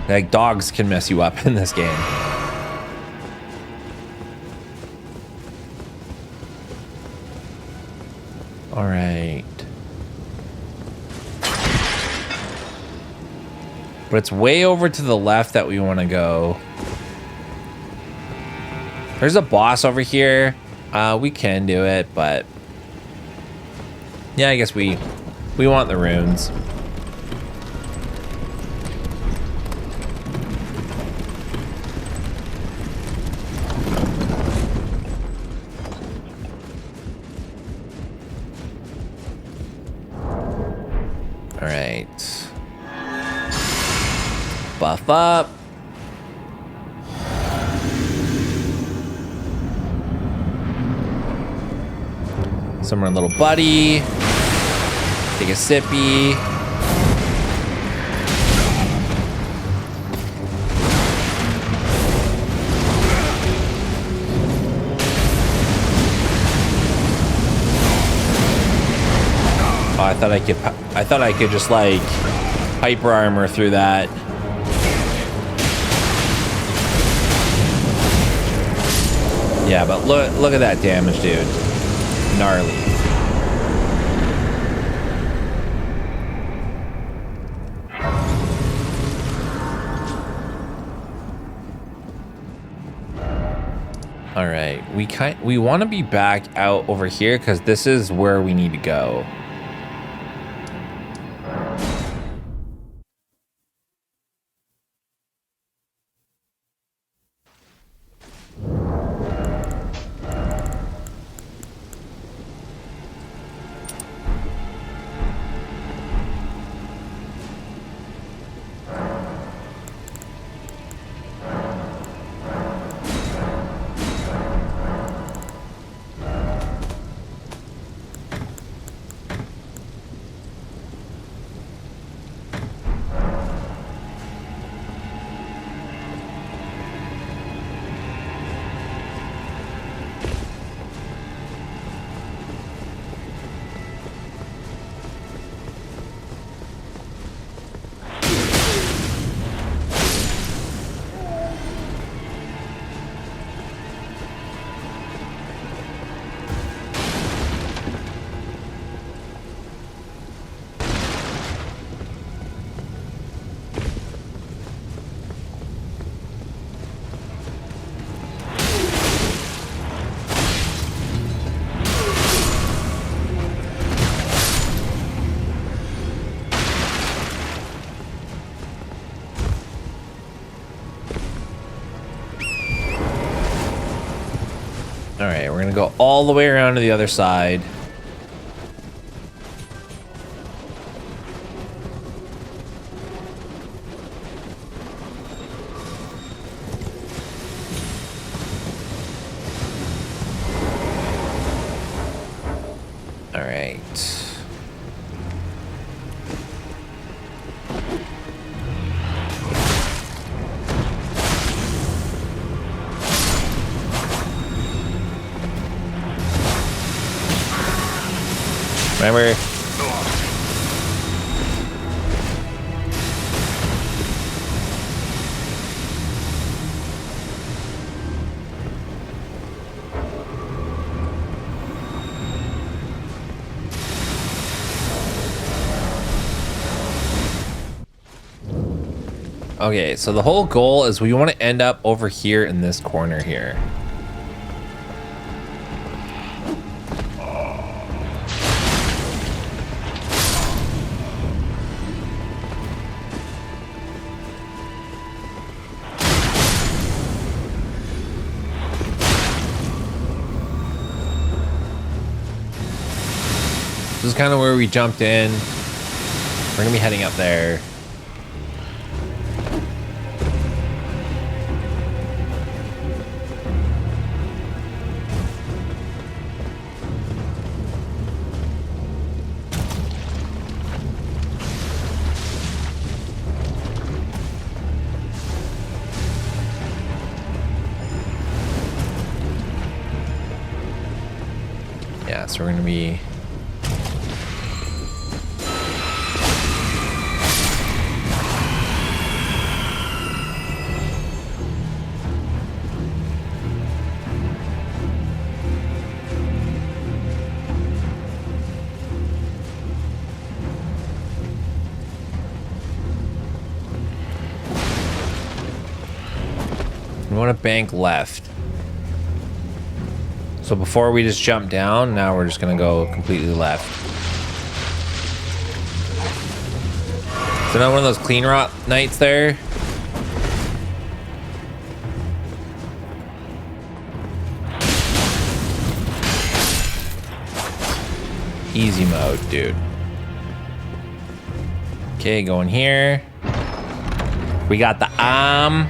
Like dogs can mess you up in this game. All right. But it's way over to the left that we want to go. There's a boss over here. We can do it, but yeah, I guess we want the runes. All right. Buff up. Somewhere, little buddy. Take a sippy. Oh, I thought I could just like hyper armor through that. Yeah, but look at that damage, dude. Gnarly. All right, we want to be back out over here because this is where we need to go. All right, we're gonna go all the way around to the other side. All right. Remember? Okay, so the whole goal is we want to end up over here in this corner here. This is kind of where we jumped in. We're gonna be heading up there. Yeah, so we're gonna be we want to bank left. So before we just jump down, now we're just gonna go completely left. So now one of those clean rot nights there. Easy mode, dude. Okay, going here. We got the arm.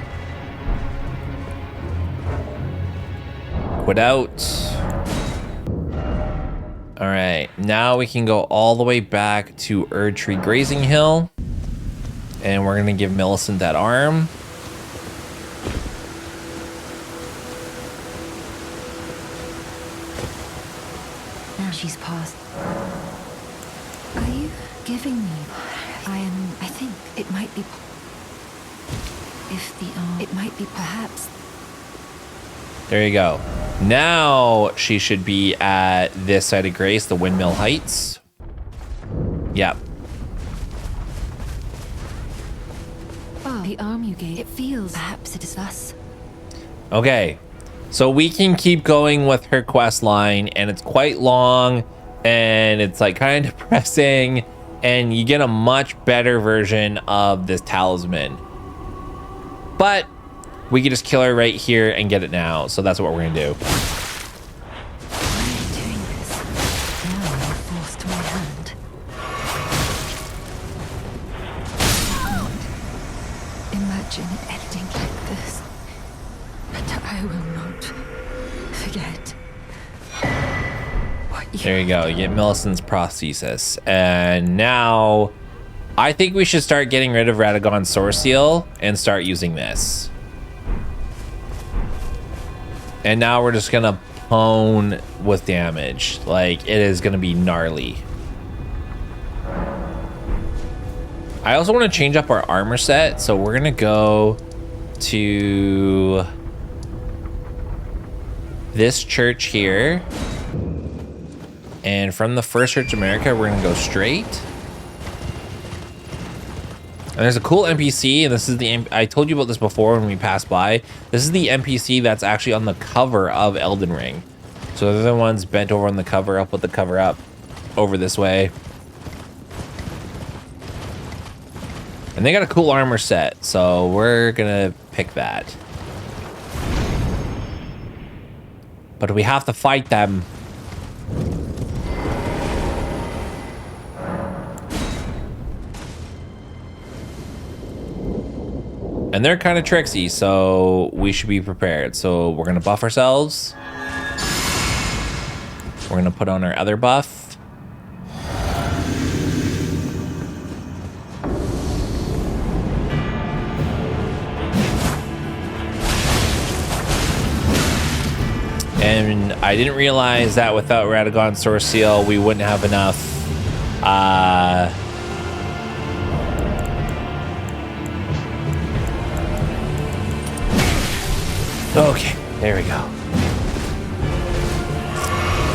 Quit out. All right, now we can go all the way back to Erdtree Grazing Hill. And we're gonna give Millicent that arm. Now she's paused. Are you giving me? I think it might be. If the arm, it might be perhaps. There you go. Now she should be at this side of Grace, the Windmill Heights. Yep. Oh, the arm you gave. It feels. Perhaps it is thus. Okay. So we can keep going with her quest line, and it's quite long, and it's like kind of depressing, and you get a much better version of this talisman. But we can just kill her right here and get it now. So that's what we're gonna do. Why are you doing this? Now you're forced to my hand. Imagine it ending like this. But I will not forget. What you There you go. You get Millicent's prosthesis. And now I think we should start getting rid of Radagon's Source Seal and start using this. And now we're just gonna pwn with damage. Like, it is gonna be gnarly. I also want to change up our armor set, so we're gonna go to this church here. And from the First Church of America, we're gonna go straight. And there's a cool NPC, and this is the, I told you about this before when we passed by. This is the NPC that's actually on the cover of Elden Ring. So they're the ones bent over on the cover. I'll put the cover up over this way. And they got a cool armor set, so we're gonna pick that. But we have to fight them. And they're kind of tricksy, so we should be prepared. So we're gonna buff ourselves. We're gonna put on our other buff. And I didn't realize that without Radagon's Source Seal, we wouldn't have enough okay, there we go.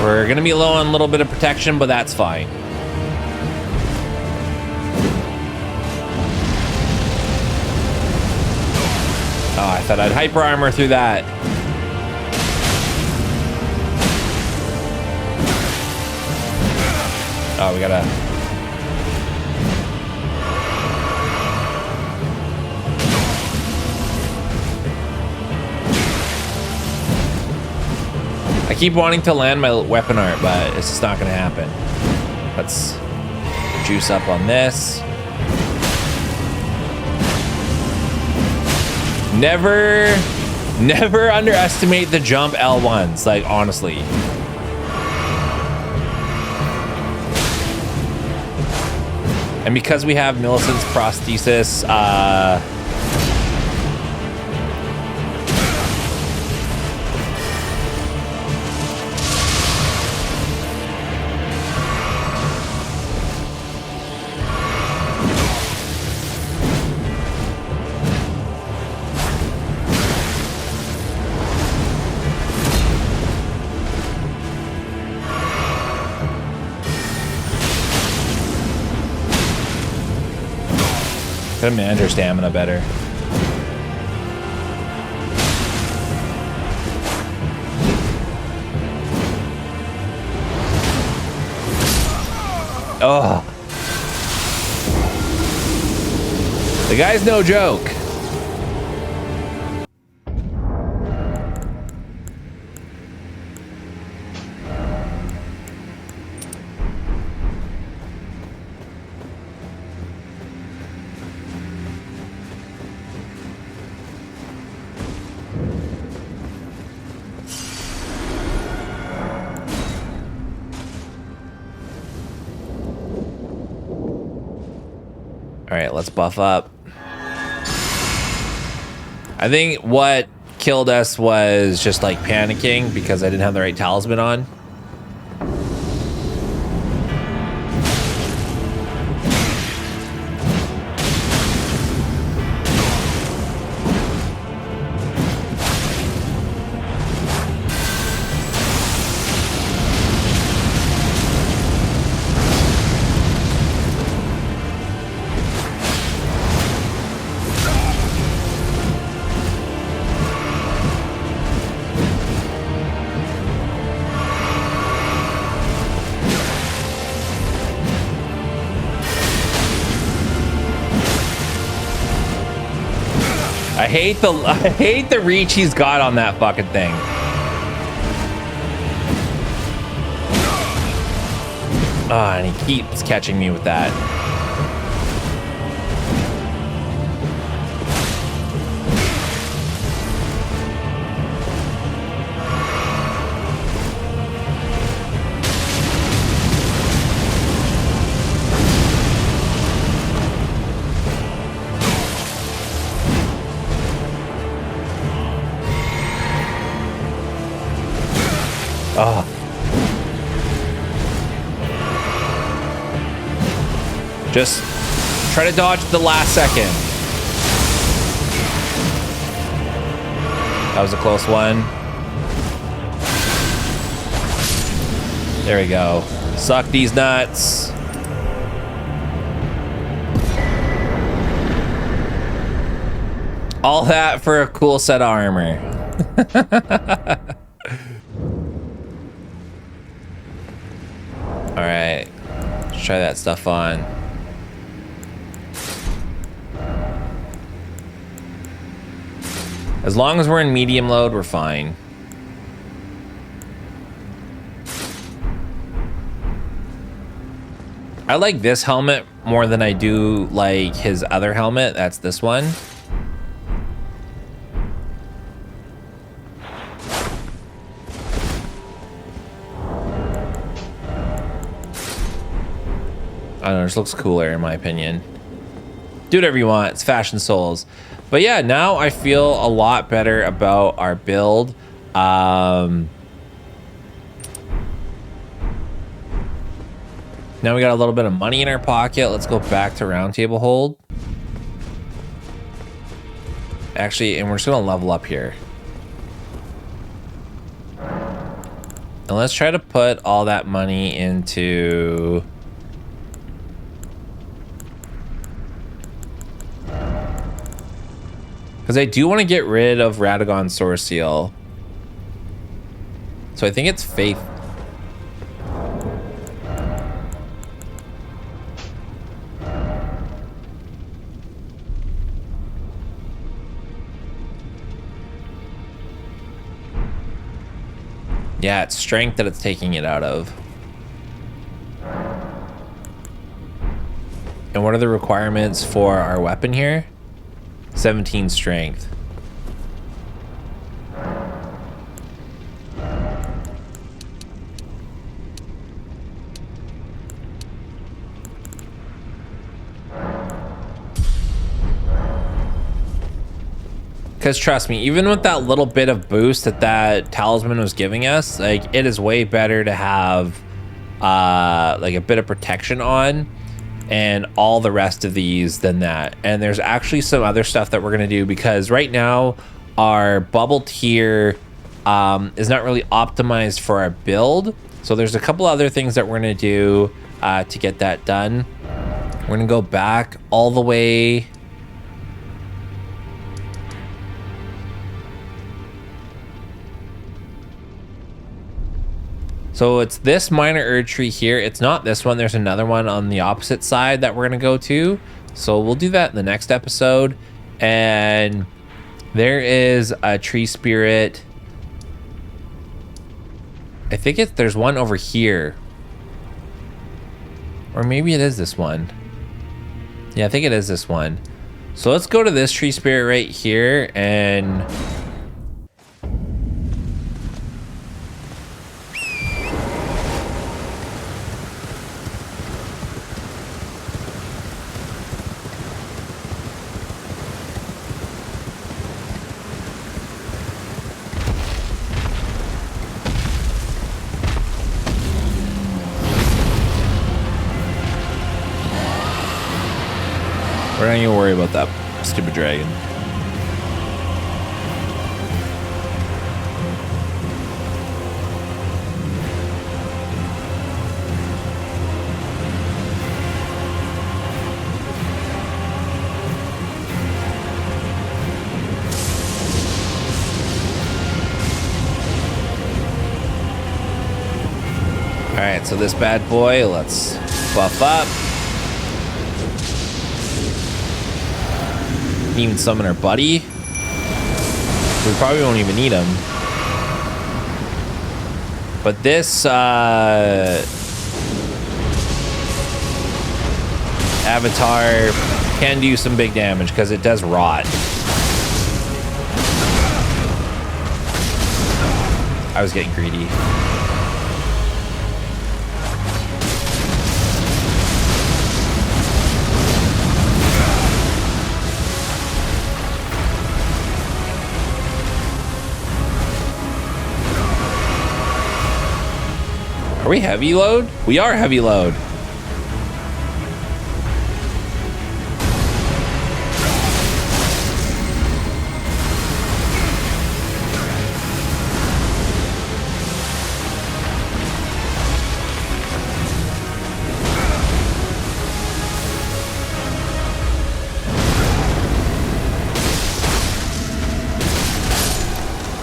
We're gonna be low on a little bit of protection, but that's fine. Oh, I thought I'd hyper armor through that. Oh, we gotta... I keep wanting to land my weapon art, but it's just not gonna happen. Let's juice up on this. Never underestimate the jump L1s, like, honestly. And because we have Millicent's prosthesis, gotta manage her stamina better. Oh. The guy's no joke. All right, let's buff up. I think what killed us was just like panicking because I didn't have the right talisman on. hate the reach he's got on that fucking thing. Ah, and he keeps catching me with that. Oh. Just try to dodge the last second. That was a close one. There we go. Suck these nuts. All that for a cool set of armor. All right, let's try that stuff on. As long as we're in medium load, we're fine. I like this helmet more than I do like his other helmet. That's this one. I don't know, this looks cooler in my opinion. Do whatever you want, it's Fashion Souls. But yeah, now I feel a lot better about our build. Now we got a little bit of money in our pocket. Let's go back to round table hold. Actually, and we're just gonna level up here. And let's try to put all that money into... because I do want to get rid of Radagon Source Seal. So I think it's Faith. Yeah, it's Strength that it's taking it out of. And what are the requirements for our weapon here? 17 strength. Because trust me, even with that little bit of boost that talisman was giving us, like, it is way better to have like a bit of protection on and all the rest of these than that. And there's actually some other stuff that we're gonna do, because right now our bubble tier is not really optimized for our build. So there's a couple other things that we're gonna do to get that done. We're gonna go back all the way. So it's this minor Erd tree here. It's not this one. There's another one on the opposite side that we're gonna go to. So we'll do that in the next episode. And there is a tree spirit. I think there's one over here. Or maybe it is this one. Yeah, I think it is this one. So let's go to this tree spirit right here and... we're not even worry about that stupid dragon. All right, so this bad boy, let's buff up. Even summon our buddy. we probably won't even need them. But this avatar can do some big damage because it does rot. I was getting greedy. Are we heavy load? We are heavy load.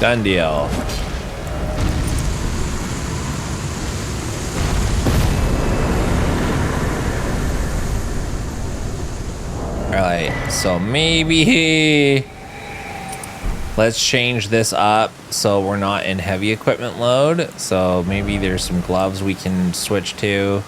Done deal. Alright, so maybe let's change this up so we're not in heavy equipment load. So maybe there's some gloves we can switch to.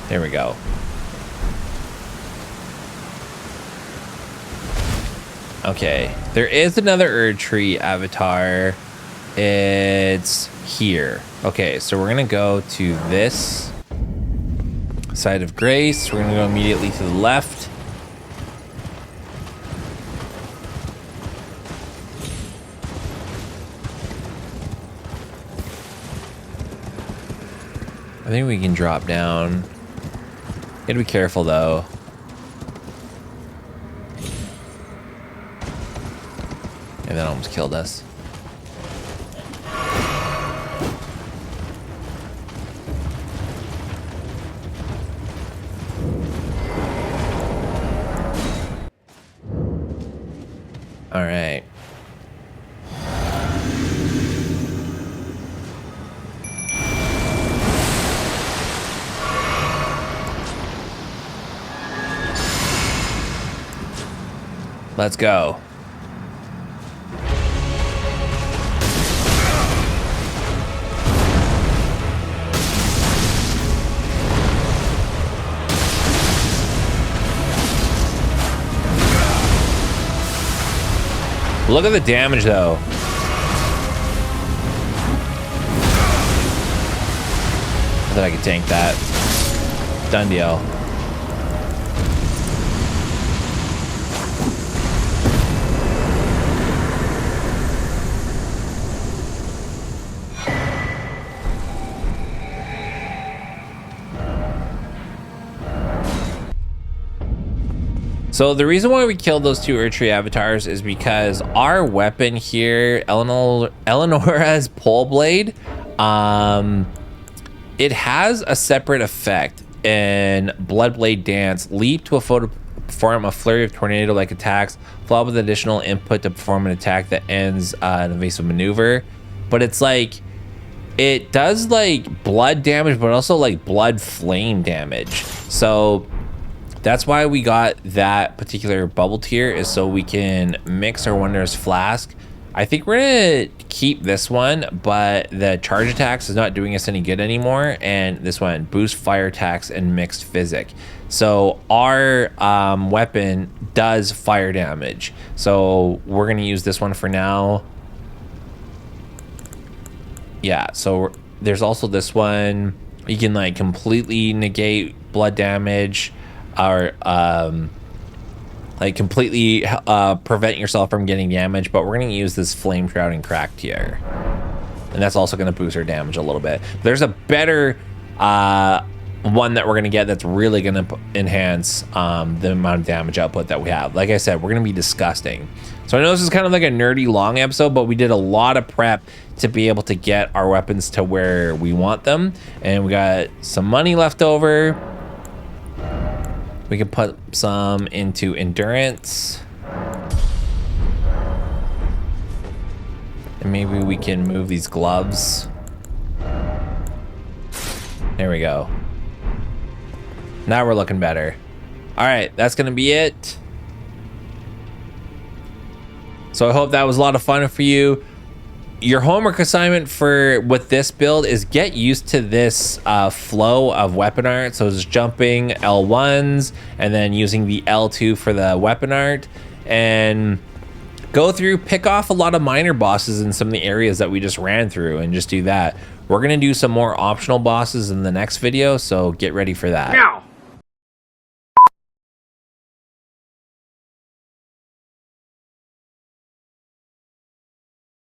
There we go. Okay, there is another Erdtree avatar. It's here. Okay, so we're gonna go to this side of Grace. We're gonna go immediately to the left. I think we can drop down. Gotta be careful though. And that almost killed us. All right. Let's go. Look at the damage though. I thought I could tank that. Done deal. So the reason why we killed those two Erdtree avatars is because our weapon here, Eleonora's pole blade, it has a separate effect in Bloodblade Dance. Leap to perform a flurry of tornado-like attacks, followed with additional input to perform an attack that ends an evasive maneuver. But it's like, it does like blood damage, but also like blood flame damage. So that's why we got that particular bubble tier, is so we can mix our Wondrous Flask. I think we're gonna keep this one, but the charge attacks is not doing us any good anymore. And this one, boost fire attacks and mixed physic. So our weapon does fire damage. So we're gonna use this one for now. Yeah, so there's also this one. You can like completely negate blood damage, or like completely prevent yourself from getting damage, but we're going to use this Flame Shroud and Crack tier, and that's also going to boost our damage a little bit. There's a better one that we're going to get that's really going to enhance the amount of damage output that we have. Like I said, we're going to be disgusting. So I know this is kind of like a nerdy long episode, but we did a lot of prep to be able to get our weapons to where we want them, and we got some money left over. We can put some into endurance. And maybe we can move these gloves. There we go. Now we're looking better. All right, that's gonna be it. So I hope that was a lot of fun for you. Your homework assignment for with this build is get used to this flow of weapon art. So just jumping L1s and then using the L2 for the weapon art, and go through, pick off a lot of minor bosses in some of the areas that we just ran through, and just do that. We're gonna do some more optional bosses in the next video, so get ready for that. Now,